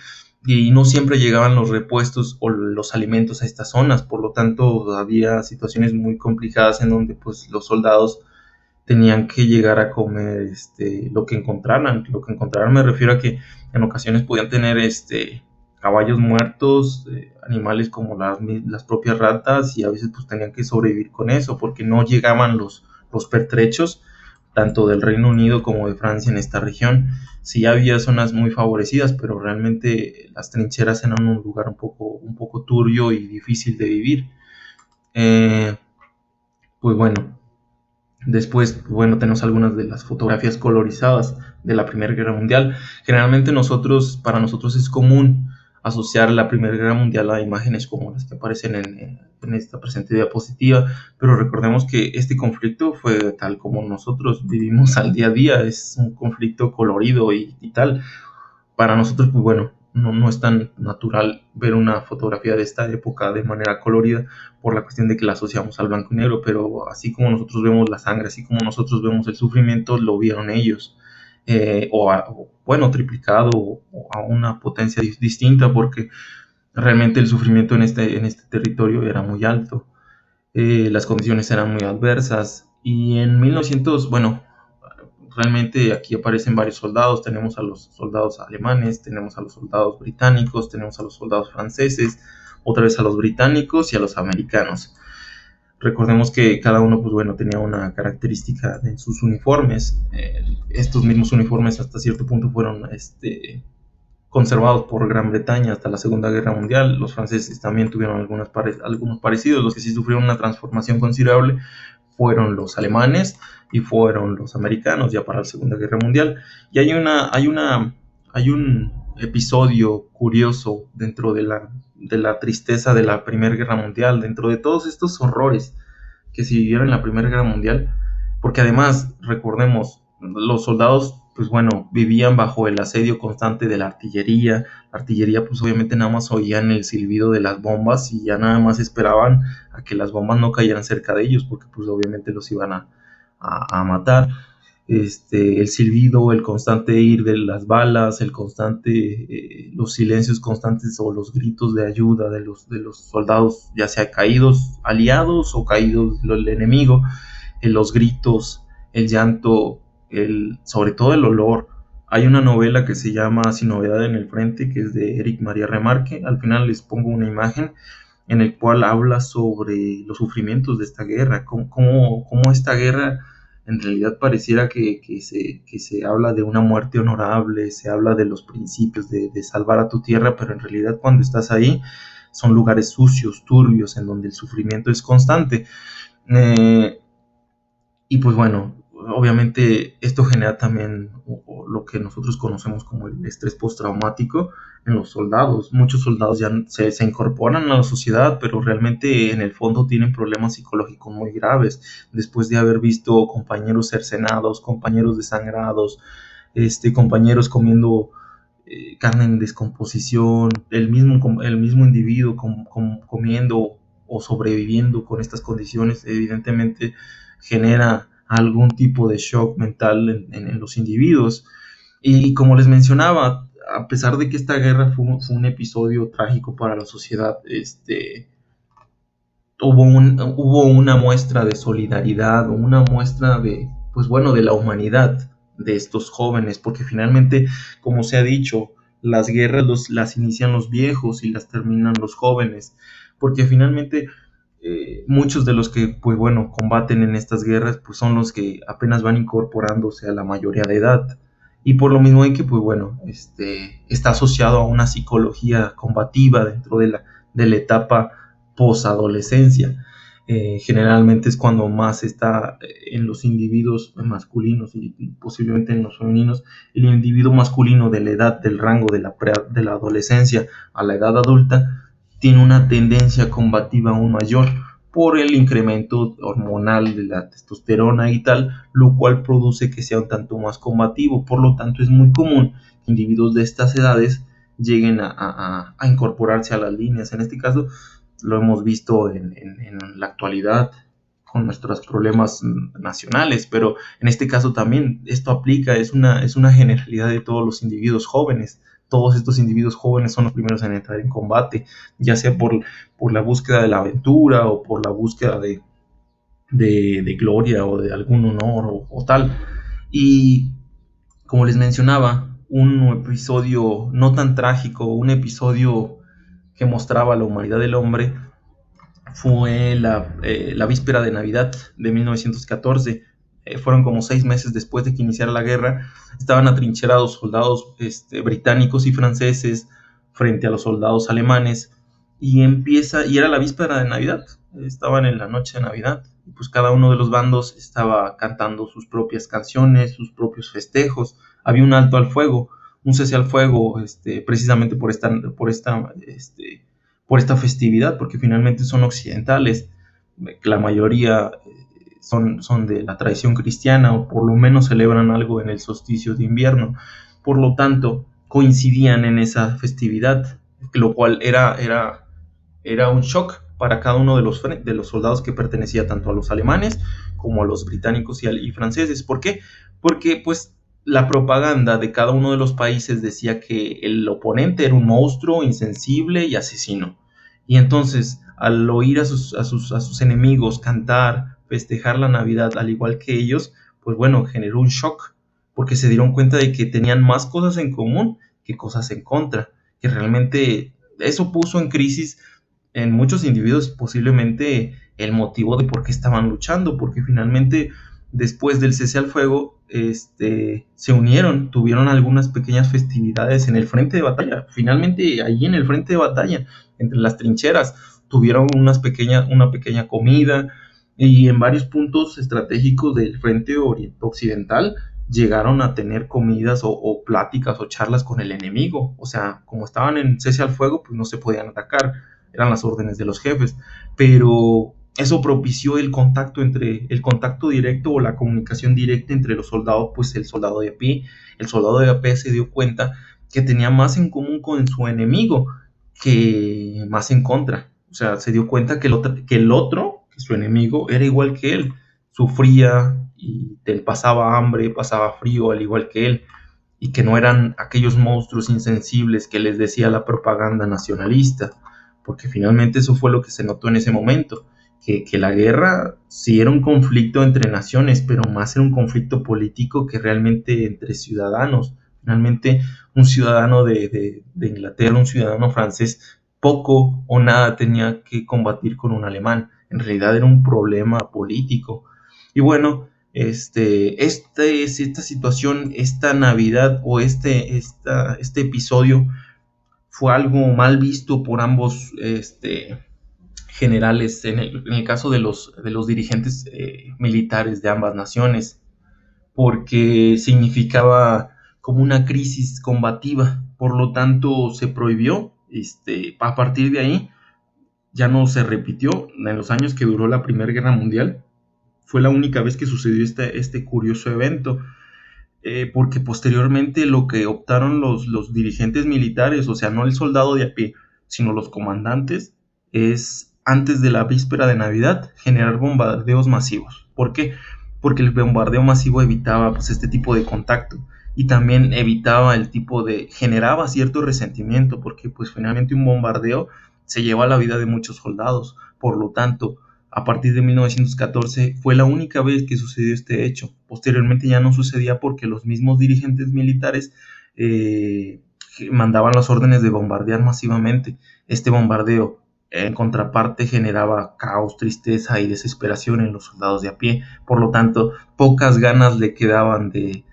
y no siempre llegaban los repuestos o los alimentos a estas zonas. Por lo tanto había situaciones muy complicadas en donde pues los soldados tenían que llegar a comer lo que encontraran. Lo que encontraran me refiero a que en ocasiones podían tener caballos muertos, animales como las propias ratas, y a veces pues tenían que sobrevivir con eso porque no llegaban los pertrechos tanto del Reino Unido como de Francia en esta región. Sí había zonas muy favorecidas, pero realmente las trincheras eran un lugar un poco turbio y difícil de vivir. Pues bueno, después, bueno, tenemos algunas de las fotografías colorizadas de la Primera Guerra Mundial. Generalmente para nosotros es común asociar la Primera Guerra Mundial a imágenes como las que aparecen en esta presente diapositiva, pero recordemos que este conflicto fue tal como nosotros vivimos al día a día, es un conflicto colorido y tal. Para nosotros, pues bueno, no es tan natural ver una fotografía de esta época de manera colorida por la cuestión de que la asociamos al blanco y negro, pero así como nosotros vemos la sangre, así como nosotros vemos el sufrimiento, lo vieron ellos, bueno, triplicado o a una potencia distinta, porque realmente el sufrimiento en este territorio era muy alto. Las condiciones eran muy adversas y en 1900, bueno, realmente aquí aparecen varios soldados, tenemos a los soldados alemanes, tenemos a los soldados británicos, tenemos a los soldados franceses, otra vez a los británicos y a los americanos. Recordemos que cada uno, pues bueno, tenía una característica en sus uniformes. Estos mismos uniformes hasta cierto punto fueron conservados por Gran Bretaña hasta la Segunda Guerra Mundial. Los franceses también tuvieron algunos parecidos. Los que sí sufrieron una transformación considerable fueron los alemanes y fueron los americanos ya para la Segunda Guerra Mundial. Y hay un episodio curioso dentro de la tristeza de la Primera Guerra Mundial, dentro de todos estos horrores que se vivieron en la Primera Guerra Mundial, porque además, recordemos, los soldados, pues bueno, vivían bajo el asedio constante de la artillería. La artillería, pues obviamente nada más oían el silbido de las bombas y ya nada más esperaban a que las bombas no cayeran cerca de ellos, porque pues obviamente los iban a matar. El silbido, el constante ir de las balas, los silencios constantes o los gritos de ayuda de los soldados, ya sea caídos aliados o caídos del enemigo, los gritos, el llanto, sobre todo el olor. Hay una novela que se llama Sin novedad en el frente, que es de Éric Maria Remarque. Al final les pongo una imagen en el cual habla sobre los sufrimientos de esta guerra, cómo esta guerra en realidad pareciera que se habla de una muerte honorable, se habla de los principios de salvar a tu tierra, pero en realidad cuando estás ahí son lugares sucios, turbios, en donde el sufrimiento es constante. Y pues bueno, obviamente esto genera también lo que nosotros conocemos como el estrés postraumático en los soldados. Muchos soldados ya se incorporan a la sociedad, pero realmente en el fondo tienen problemas psicológicos muy graves después de haber visto compañeros cercenados, compañeros desangrados, compañeros comiendo carne en descomposición, el mismo individuo comiendo o sobreviviendo con estas condiciones, evidentemente genera algún tipo de shock mental en los individuos. Y como les mencionaba, a pesar de que esta guerra fue un episodio trágico para la sociedad, hubo una muestra de solidaridad, una muestra de, pues bueno, de la humanidad de estos jóvenes, porque finalmente, como se ha dicho, las guerras las inician los viejos y las terminan los jóvenes, porque finalmente muchos de los que, pues bueno, combaten en estas guerras, pues son los que apenas van incorporándose a la mayoría de edad. Y por lo mismo hay que, pues bueno, está asociado a una psicología combativa dentro de la etapa posadolescencia. Generalmente es cuando más está en los individuos masculinos y posiblemente en los femeninos. El individuo masculino de la edad, del rango de la adolescencia a la edad adulta, tiene una tendencia combativa aún mayor por el incremento hormonal de la testosterona y tal, lo cual produce que sea un tanto más combativo. Por lo tanto, es muy común que individuos de estas edades lleguen a incorporarse a las líneas. En este caso, lo hemos visto en la actualidad con nuestros problemas nacionales, pero en este caso también esto aplica, es una generalidad de todos los individuos jóvenes. Todos estos individuos jóvenes son los primeros en entrar en combate, ya sea por la búsqueda de la aventura o por la búsqueda de gloria o de algún honor o tal. Y como les mencionaba, un episodio no tan trágico, un episodio que mostraba la humanidad del hombre, fue la víspera de Navidad de 1914. Fueron como 6 meses después de que iniciara la guerra. Estaban atrincherados soldados británicos y franceses frente a los soldados alemanes, y era la víspera de Navidad, estaban en la noche de Navidad, y pues cada uno de los bandos estaba cantando sus propias canciones, sus propios festejos. Había un alto al fuego, un cese al fuego, precisamente por esta festividad, porque finalmente son occidentales, la mayoría son de la tradición cristiana, o por lo menos celebran algo en el solsticio de invierno. Por lo tanto, coincidían en esa festividad, lo cual era un shock para cada uno de los soldados que pertenecía tanto a los alemanes como a los británicos y franceses. ¿Por qué? Porque pues la propaganda de cada uno de los países decía que el oponente era un monstruo insensible y asesino. Y entonces, al oír a sus enemigos cantar, festejar la Navidad al igual que ellos, pues bueno, generó un shock, porque se dieron cuenta de que tenían más cosas en común que cosas en contra, que realmente eso puso en crisis en muchos individuos posiblemente el motivo de por qué estaban luchando, porque finalmente después del cese al fuego se unieron, tuvieron algunas pequeñas festividades en el frente de batalla, finalmente allí en el frente de batalla, entre las trincheras, tuvieron una pequeña comida, y en varios puntos estratégicos del frente occidental llegaron a tener comidas o pláticas o charlas con el enemigo. O sea, como estaban en cese al fuego, pues no se podían atacar, eran las órdenes de los jefes, pero eso propició el contacto directo o la comunicación directa entre los soldados. Pues el soldado de a pie se dio cuenta que tenía más en común con su enemigo que más en contra. O sea, se dio cuenta que su enemigo, era igual que él, sufría y pasaba hambre, pasaba frío al igual que él, y que no eran aquellos monstruos insensibles que les decía la propaganda nacionalista, porque finalmente eso fue lo que se notó en ese momento, que la guerra sí era un conflicto entre naciones, pero más era un conflicto político que realmente entre ciudadanos. Finalmente, un ciudadano de Inglaterra, un ciudadano francés, poco o nada tenía que combatir con un alemán. En realidad era un problema político. Y bueno, esta situación, esta Navidad o este episodio fue algo mal visto por ambos generales, en el caso de los dirigentes militares de ambas naciones, porque significaba como una crisis combativa. Por lo tanto, se prohibió. A partir de ahí ya no se repitió. En los años que duró la Primera Guerra Mundial fue la única vez que sucedió este curioso evento, porque posteriormente lo que optaron los dirigentes militares, o sea, no el soldado de a pie, sino los comandantes, es antes de la víspera de Navidad generar bombardeos masivos. ¿Por qué? Porque el bombardeo masivo evitaba pues este tipo de contacto, y también evitaba generaba cierto resentimiento, porque pues finalmente un bombardeo se lleva la vida de muchos soldados. Por lo tanto, a partir de 1914 fue la única vez que sucedió este hecho. Posteriormente ya no sucedía porque los mismos dirigentes militares mandaban las órdenes de bombardear masivamente. Este bombardeo, en contraparte, generaba caos, tristeza y desesperación en los soldados de a pie. Por lo tanto, pocas ganas le quedaban de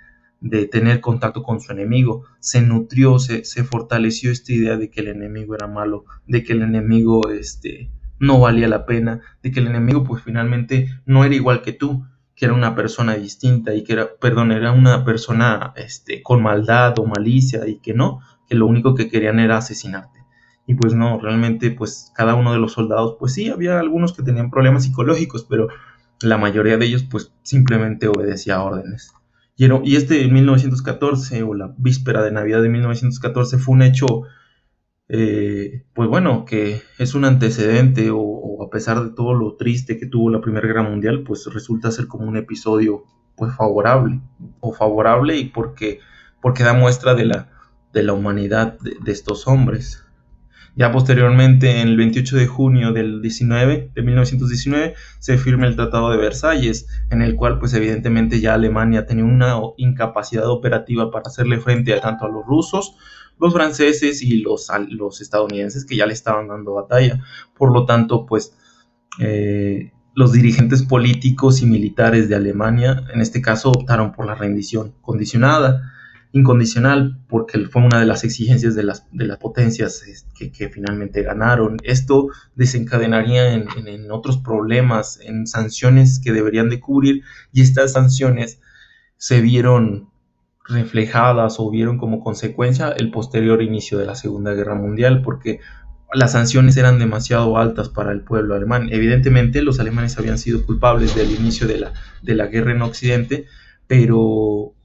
tener contacto con su enemigo. Se nutrió, se fortaleció esta idea de que el enemigo era malo, de que el enemigo no valía la pena, de que el enemigo pues finalmente no era igual que tú, que era una persona distinta y era una persona con maldad o malicia, y que lo único que querían era asesinarte. Y pues no, realmente pues cada uno de los soldados, pues sí, había algunos que tenían problemas psicológicos, pero la mayoría de ellos pues simplemente obedecía órdenes. Y 1914, o la víspera de Navidad de 1914, fue un hecho, pues bueno, que es un antecedente, o a pesar de todo lo triste que tuvo la Primera Guerra Mundial, pues resulta ser como un episodio pues favorable y porque da muestra de la humanidad de estos hombres. Ya posteriormente, en el 28 de junio de 1919, se firma el Tratado de Versalles, en el cual pues evidentemente ya Alemania tenía una incapacidad operativa para hacerle frente tanto a los rusos, los franceses y los estadounidenses, que ya le estaban dando batalla. Por lo tanto, pues los dirigentes políticos y militares de Alemania, en este caso, optaron por la rendición incondicional, porque fue una de las exigencias de las potencias que finalmente ganaron. Esto desencadenaría en otros problemas, en sanciones que deberían de cubrir, y estas sanciones se vieron reflejadas o vieron como consecuencia el posterior inicio de la Segunda Guerra Mundial, porque las sanciones eran demasiado altas para el pueblo alemán. Evidentemente los alemanes habían sido culpables del inicio de la guerra en Occidente, pero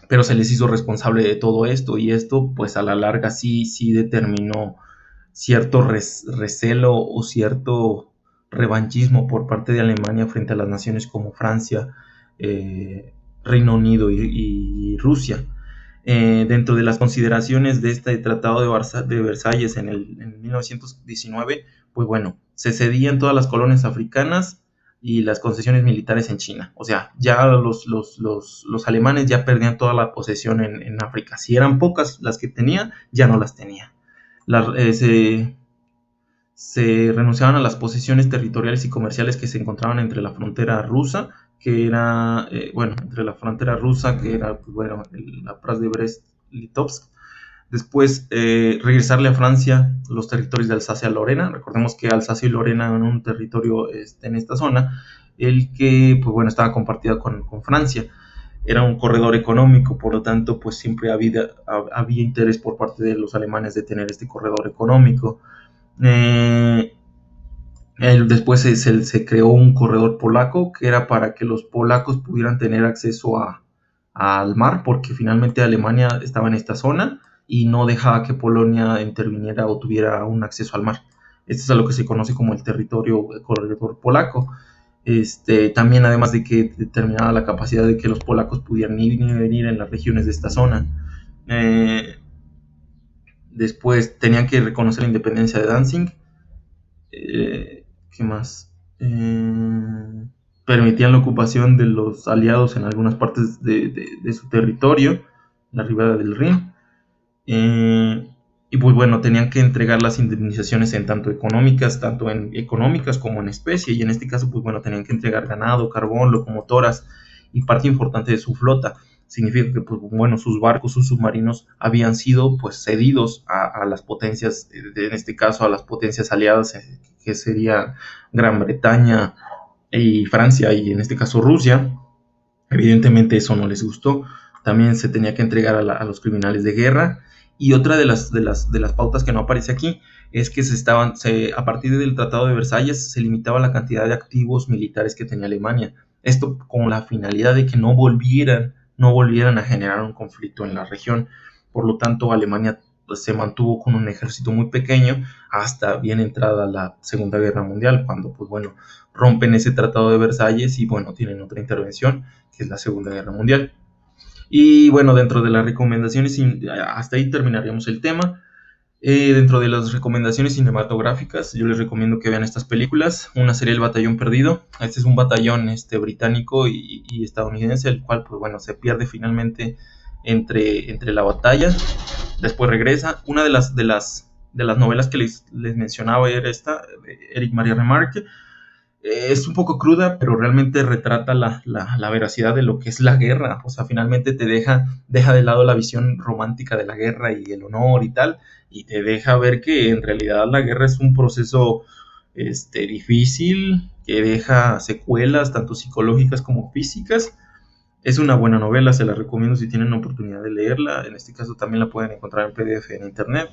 pero se les hizo responsable de todo esto, y esto pues a la larga sí determinó cierto recelo o cierto revanchismo por parte de Alemania frente a las naciones como Francia, Reino Unido y Rusia. Dentro de las consideraciones de este Tratado de Versalles en 1919, pues bueno, se cedían todas las colonias africanas y las concesiones militares en China. O sea, ya los alemanes ya perdían toda la posesión en África. Si eran pocas las que tenía, ya no las tenía. Se renunciaban a las posesiones territoriales y comerciales que se encontraban entre la frontera rusa, que era, entre la frontera rusa, que era, pues, bueno, la Praz de Brest-Litovsk. Después, regresarle a Francia los territorios de Alsacia-Lorena. Recordemos que Alsacia y Lorena eran un territorio en esta zona, el que, pues bueno, estaba compartida con Francia. Era un corredor económico, por lo tanto, pues siempre había interés por parte de los alemanes de tener este corredor económico. Después se creó un corredor polaco que era para que los polacos pudieran tener acceso al mar, porque finalmente Alemania estaba en esta zona y no dejaba que Polonia interviniera o tuviera un acceso al mar. Esto es a lo que se conoce como el corredor polaco. También, además de que determinaba la capacidad de que los polacos pudieran ir y venir en las regiones de esta zona. Después tenían que reconocer la independencia de Danzig. ¿Qué más? Permitían la ocupación de los aliados en algunas partes de su territorio, la ribera del Rin. Y pues bueno, tenían que entregar las indemnizaciones tanto en económicas como en especie, y en este caso pues bueno, tenían que entregar ganado, carbón, locomotoras y parte importante de su flota. Significa que pues bueno, sus barcos, sus submarinos habían sido pues cedidos a las potencias, en este caso a las potencias aliadas, que sería Gran Bretaña y Francia, y en este caso Rusia. Evidentemente eso no les gustó. También se tenía que entregar a los criminales de guerra. Y otra de las pautas que no aparece aquí es que a partir del Tratado de Versalles se limitaba la cantidad de activos militares que tenía Alemania. Esto con la finalidad de que no volvieran a generar un conflicto en la región. Por lo tanto, Alemania pues, se mantuvo con un ejército muy pequeño hasta bien entrada la Segunda Guerra Mundial, cuando pues bueno, rompen ese Tratado de Versalles y bueno, tienen otra intervención, que es la Segunda Guerra Mundial. Y bueno, dentro de las recomendaciones, hasta ahí terminaríamos el tema. Dentro de las recomendaciones cinematográficas, yo les recomiendo que vean estas películas. Una sería El Batallón Perdido. Este es un batallón británico y estadounidense, el cual pues bueno, se pierde finalmente entre la batalla. Después regresa. Una de las novelas que les mencionaba era esta, Éric Maria Remarque. Es un poco cruda, pero realmente retrata la veracidad de lo que es la guerra. O sea, finalmente te deja de lado la visión romántica de la guerra y el honor y tal, y te deja ver que en realidad la guerra es un proceso difícil, que deja secuelas tanto psicológicas como físicas. Es una buena novela, se la recomiendo si tienen la oportunidad de leerla. En este caso también la pueden encontrar en PDF en internet.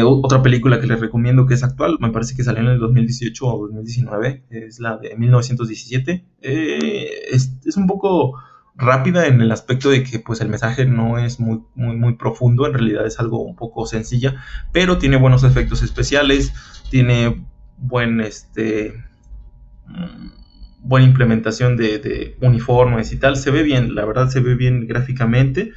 Otra película que les recomiendo, que es actual, me parece que salió en el 2018 o 2019, es la de 1917. Es un poco rápida en el aspecto de que pues el mensaje no es muy profundo, en realidad es algo un poco sencilla, pero tiene buenos efectos especiales, tiene buena implementación de uniformes y tal. Se ve bien, la verdad se ve bien gráficamente.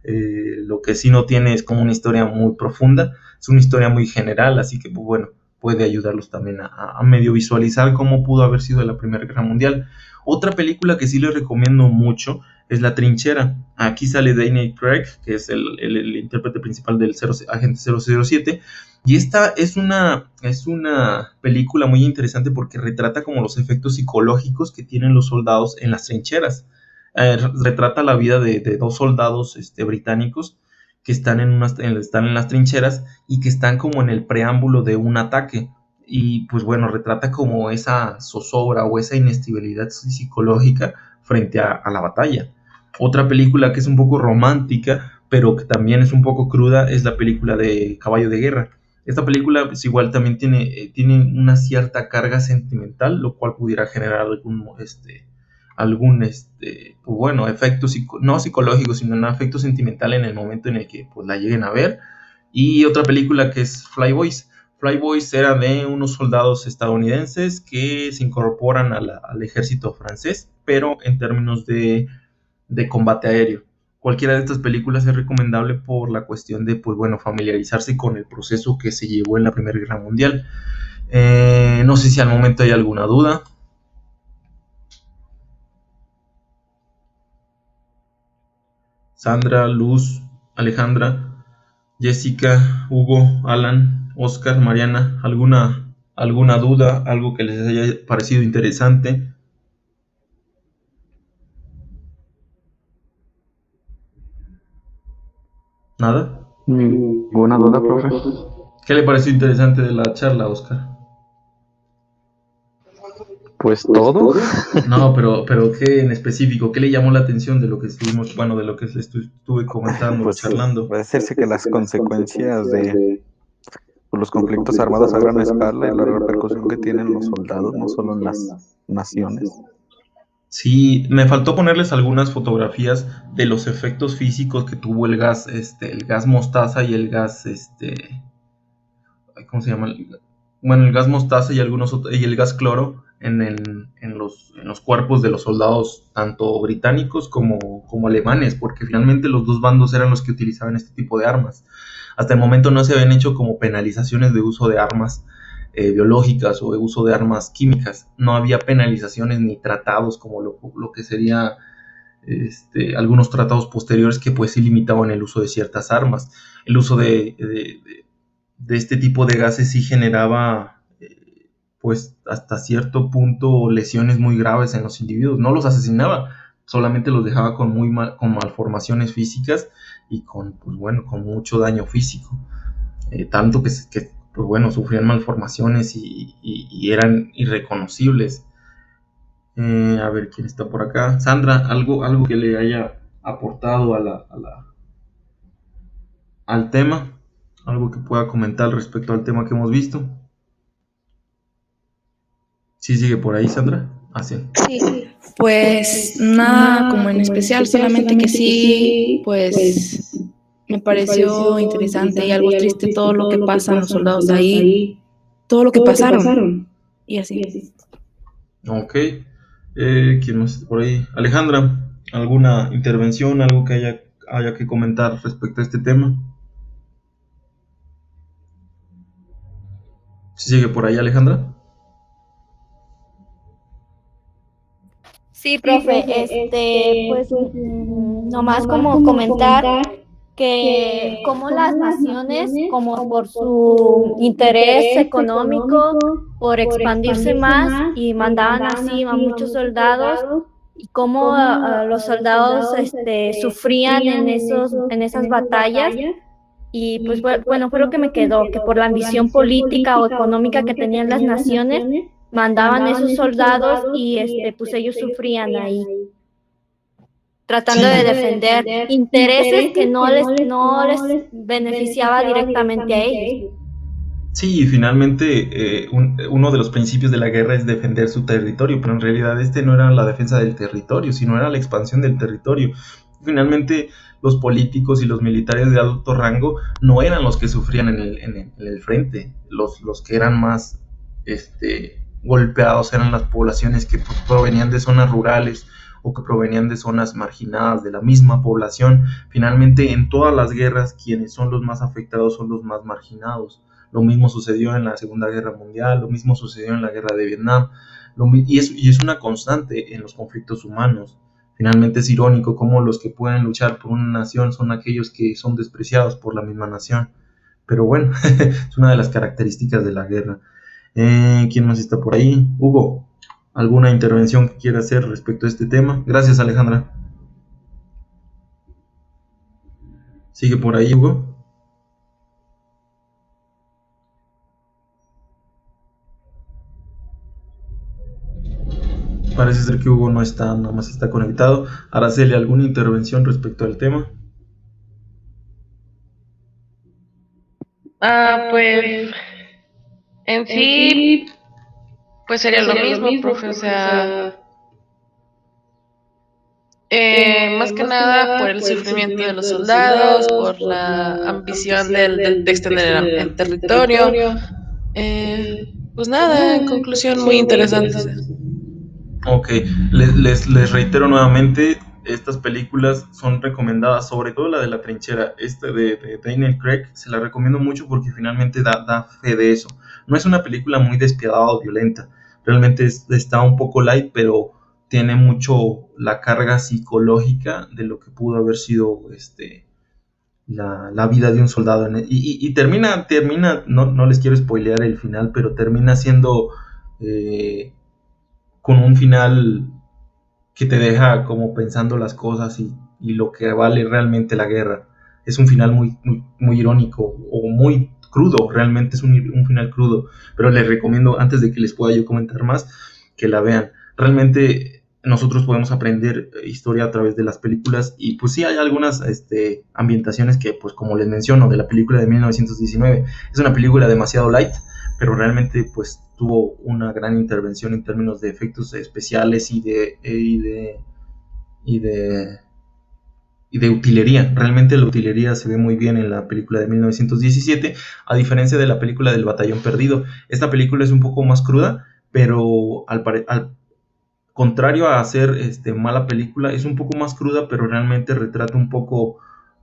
Lo que sí no tiene es como una historia muy profunda, es una historia muy general, así que pues, bueno, puede ayudarlos también a medio visualizar cómo pudo haber sido la Primera Guerra Mundial. Otra película que sí les recomiendo mucho es La Trinchera. Aquí sale Daniel Craig, que es el intérprete principal del agente 007, y esta es una película muy interesante porque retrata como los efectos psicológicos que tienen los soldados en las trincheras. Retrata la vida de dos soldados británicos que están en las trincheras y que están como en el preámbulo de un ataque, y pues bueno, retrata como esa zozobra o esa inestabilidad psicológica frente a la batalla. Otra película que es un poco romántica pero que también es un poco cruda es la película de Caballo de Guerra. Esta película pues igual también tiene una cierta carga sentimental, lo cual pudiera generar algún, pues bueno, efecto no psicológico, sino un efecto sentimental en el momento en el que pues la lleguen a ver. Y otra película que es Fly Boys. Fly Boys era de unos soldados estadounidenses que se incorporan al ejército francés, pero en términos de combate aéreo. Cualquiera de estas películas es recomendable por la cuestión de, pues bueno, familiarizarse con el proceso que se llevó en la Primera Guerra Mundial. No sé si al momento hay alguna duda. Sandra, Luz, Alejandra, Jessica, Hugo, Alan, Oscar, Mariana, ¿alguna duda? ¿Algo que les haya parecido interesante? ¿Nada? Ninguna duda, profe. ¿Qué le pareció interesante de la charla, Oscar? Pues todo. No, pero ¿qué en específico? ¿Qué le llamó la atención de lo que estuvimos, bueno, de lo que estuve comentando, Pues charlando? puede decirse que las consecuencias de los conflictos armados a gran escala y la repercusión que tienen los soldados, no solo en las naciones. Sí, me faltó ponerles algunas fotografías de los efectos físicos que tuvo el gas mostaza y el gas, ¿cómo se llama? Bueno, el gas mostaza y y el gas cloro en los cuerpos de los soldados, tanto británicos como alemanes, porque finalmente los dos bandos eran los que utilizaban este tipo de armas. Hasta el momento no se habían hecho como penalizaciones de uso de armas biológicas o de uso de armas químicas. No había penalizaciones ni tratados como lo que sería algunos tratados posteriores que pues sí limitaban el uso de ciertas armas. El uso de este tipo de gases sí generaba pues hasta cierto punto lesiones muy graves en los individuos. No los asesinaba, solamente los dejaba con malformaciones físicas y pues bueno, con mucho daño físico. Tanto que pues bueno, sufrían malformaciones y eran irreconocibles. A ver quién está por acá. Sandra, algo que le haya aportado al tema, algo que pueda comentar respecto al tema que hemos visto. ¿Sí sigue por ahí, Sandra? Ah, sí. Sí, pues nada como en especial, solamente que sí, pues me pareció interesante y algo triste todo lo que pasan los soldados de ahí, todo lo que pasaron y así. Ok. ¿Quién más está por ahí? Alejandra, ¿alguna intervención, algo que haya que comentar respecto a este tema? ¿Sí sigue por ahí, Alejandra? Sí, profe, pues nomás como comentar que como las naciones, como por su interés económico, por expandirse más y mandaban así a muchos soldados y cómo los soldados sufrían en esas batallas. Y pues bueno, fue lo que me quedó, que por la ambición política o económica que tenían las naciones, mandaban esos soldados y pues ellos sufrían ahí, tratando de defender intereses que no les beneficiaba directamente a ellos. Sí, finalmente uno de los principios de la guerra es defender su territorio, pero en realidad no era la defensa del territorio, sino era la expansión del territorio. Finalmente, los políticos y los militares de alto rango no eran los que sufrían en el frente, los que eran más golpeados eran las poblaciones que provenían de zonas rurales o que provenían de zonas marginadas de la misma población. Finalmente, en todas las guerras, quienes son los más afectados son los más marginados. Lo mismo sucedió en la Segunda Guerra Mundial, lo mismo sucedió en la Guerra de Vietnam, y es una constante en los conflictos humanos. Finalmente es irónico cómo los que pueden luchar por una nación son aquellos que son despreciados por la misma nación. Pero bueno, es una de las características de la guerra. ¿Quién más está por ahí? Hugo, ¿alguna intervención que quiera hacer respecto a este tema? Gracias, Alejandra. ¿Sigue por ahí, Hugo? Parece ser que Hugo no está, nada más está conectado. Araceli, ¿alguna intervención respecto al tema? Pues en sí, pues sería lo mismo, profe. O sea, Más que nada por el sufrimiento de los soldados, por la ambición de extender el territorio. Pues nada, en conclusión, muy interesante. Ok, les reitero nuevamente, estas películas son recomendadas, sobre todo la de La Trinchera, de Daniel Craig, se la recomiendo mucho porque finalmente da fe de eso. No es una película muy despiadada o violenta, realmente está un poco light, pero tiene mucho la carga psicológica de lo que pudo haber sido la vida de un soldado. Y termina, no les quiero spoilear el final, pero termina siendo con un final que te deja como pensando las cosas y lo que vale realmente la guerra. Es un final muy irónico o muy crudo, realmente es un final crudo, pero les recomiendo, antes de que les pueda yo comentar más, que la vean. Realmente nosotros podemos aprender historia a través de las películas y pues sí hay algunas ambientaciones que, pues como les menciono, de la película de 1919, es una película demasiado light, pero realmente pues tuvo una gran intervención en términos de efectos especiales y de utilería. Realmente la utilería se ve muy bien en la película de 1917, a diferencia de la película del Batallón Perdido. Esta película es un poco más cruda, pero al contrario a ser mala película, es un poco más cruda, pero realmente retrata un poco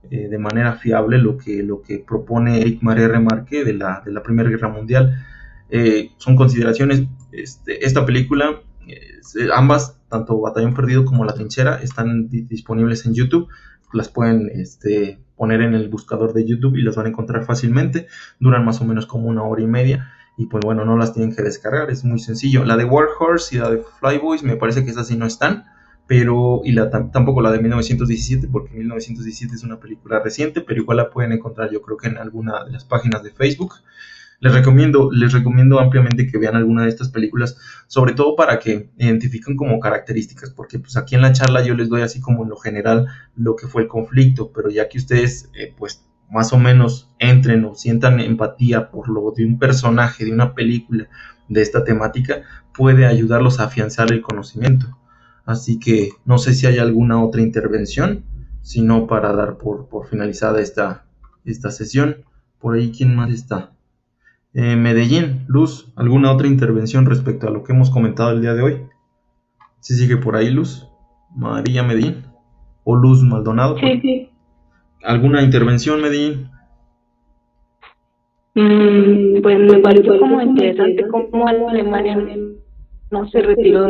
de manera fiable lo que propone Eric Maria Remarque de la Primera Guerra Mundial. Son consideraciones. Esta película, ambas, tanto Batallón Perdido como La Trinchera, están disponibles en YouTube. Las pueden poner en el buscador de YouTube y las van a encontrar fácilmente. Duran más o menos como 1 hora y media. Y pues bueno, no las tienen que descargar, es muy sencillo. La de War Horse y la de Flyboys me parece que esas sí no están, pero tampoco la de 1917, porque 1917 es una película reciente, pero igual la pueden encontrar yo creo que en alguna de las páginas de Facebook. Les recomiendo ampliamente que vean alguna de estas películas, sobre todo para que identifiquen como características, porque pues aquí en la charla yo les doy así como en lo general lo que fue el conflicto, pero ya que ustedes pues más o menos entren o sientan empatía por lo de un personaje, de una película de esta temática, puede ayudarlos a afianzar el conocimiento. Así que no sé si hay alguna otra intervención, sino para dar por finalizada esta sesión. Por ahí, ¿quién más está? Medellín, Luz, ¿alguna otra intervención respecto a lo que hemos comentado el día de hoy? ¿Sí sigue por ahí, Luz? María Medellín o Luz Maldonado. Sí. ¿Alguna intervención, Medellín? Pues me pareció como interesante cómo Alemania no se retiró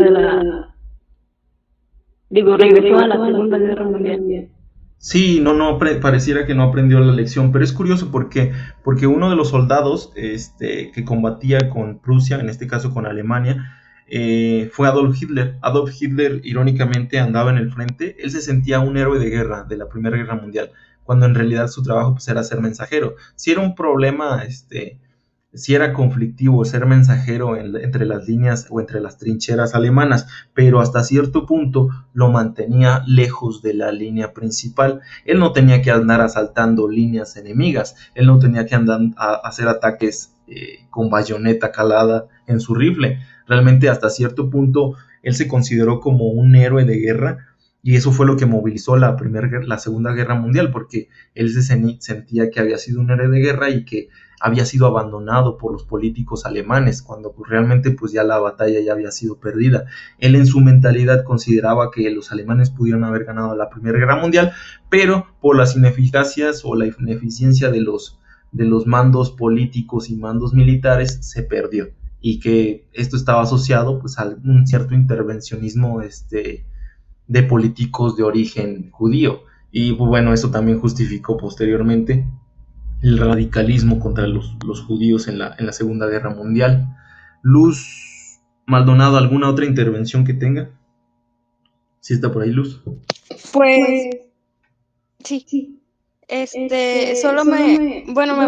regresó a la Segunda Guerra Mundial. Sí, pareciera que no aprendió la lección, pero es curioso porque uno de los soldados que combatía con Prusia, en este caso con Alemania, fue Adolf Hitler. Adolf Hitler, irónicamente, andaba en el frente. Él se sentía un héroe de guerra, de la Primera Guerra Mundial, cuando en realidad su trabajo pues, era ser mensajero. Si era un problema, si era conflictivo ser mensajero entre las líneas o entre las trincheras alemanas, pero hasta cierto punto lo mantenía lejos de la línea principal. Él no tenía que andar asaltando líneas enemigas, él no tenía que andar a hacer ataques con bayoneta calada en su rifle. Realmente hasta cierto punto él se consideró como un héroe de guerra, y eso fue lo que movilizó la Segunda Guerra Mundial, porque él se sentía que había sido un héroe de guerra y que había sido abandonado por los políticos alemanes, cuando pues, realmente pues ya la batalla ya había sido perdida. Él en su mentalidad consideraba que los alemanes pudieron haber ganado la Primera Guerra Mundial, pero por las ineficacias o la ineficiencia de los mandos políticos y mandos militares se perdió, y que esto estaba asociado pues a un cierto intervencionismo de políticos de origen judío, y bueno, eso también justificó posteriormente el radicalismo contra los judíos en la Segunda Guerra Mundial. Luz Maldonado, ¿alguna otra intervención que tenga? ¿Sí está por ahí, Luz? Pues sí. Solo me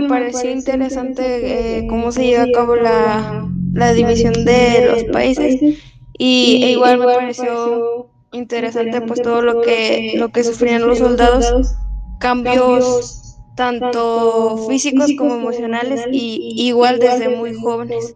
pareció interesante cómo se lleva a cabo la división de los países e igual me pareció interesante pues todo lo que sufrían los soldados, cambios tanto físicos como emocionales y igual desde muy jóvenes.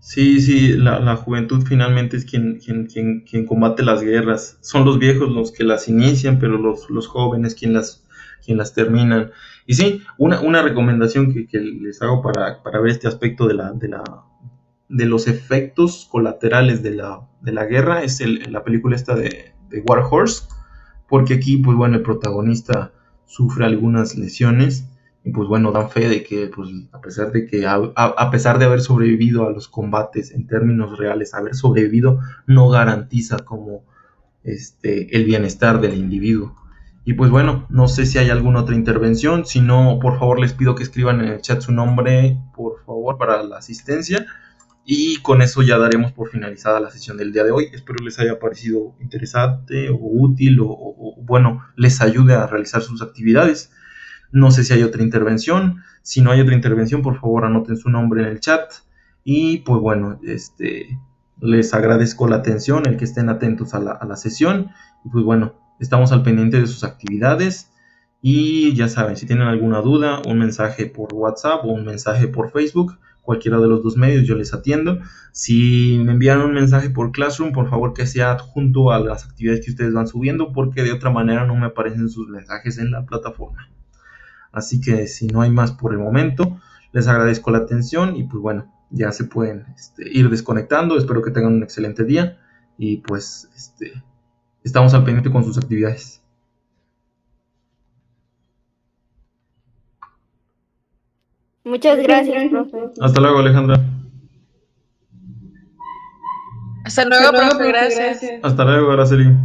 Sí, sí, la juventud finalmente es quien combate las guerras. Son los viejos los que las inician, pero los jóvenes quien las terminan. Y sí, una recomendación que les hago para ver este aspecto de los efectos colaterales de la guerra es la película esta de War Horse, porque aquí, pues bueno, el protagonista sufre algunas lesiones y pues bueno, dan fe de que pues a pesar de haber sobrevivido a los combates en términos reales, haber sobrevivido no garantiza como el bienestar del individuo. Y pues bueno, no sé si hay alguna otra intervención, si no, por favor les pido que escriban en el chat su nombre, por favor, para la asistencia. Y con eso ya daremos por finalizada la sesión del día de hoy. Espero les haya parecido interesante o útil o bueno, les ayude a realizar sus actividades. No sé si hay otra intervención. Si no hay otra intervención, por favor anoten su nombre en el chat. Y pues bueno, les agradezco la atención, el que estén atentos a la sesión. Y pues bueno, estamos al pendiente de sus actividades. Y ya saben, si tienen alguna duda, un mensaje por WhatsApp o un mensaje por Facebook, cualquiera de los dos medios yo les atiendo. Si me envían un mensaje por Classroom, por favor que sea adjunto a las actividades que ustedes van subiendo, porque de otra manera no me aparecen sus mensajes en la plataforma. Así que si no hay más por el momento, les agradezco la atención y pues bueno, ya se pueden ir desconectando. Espero que tengan un excelente día y pues estamos al pendiente con sus actividades. Muchas gracias, profe. Hasta luego, Alejandra. Hasta luego, profe, gracias. Hasta luego, Araceli.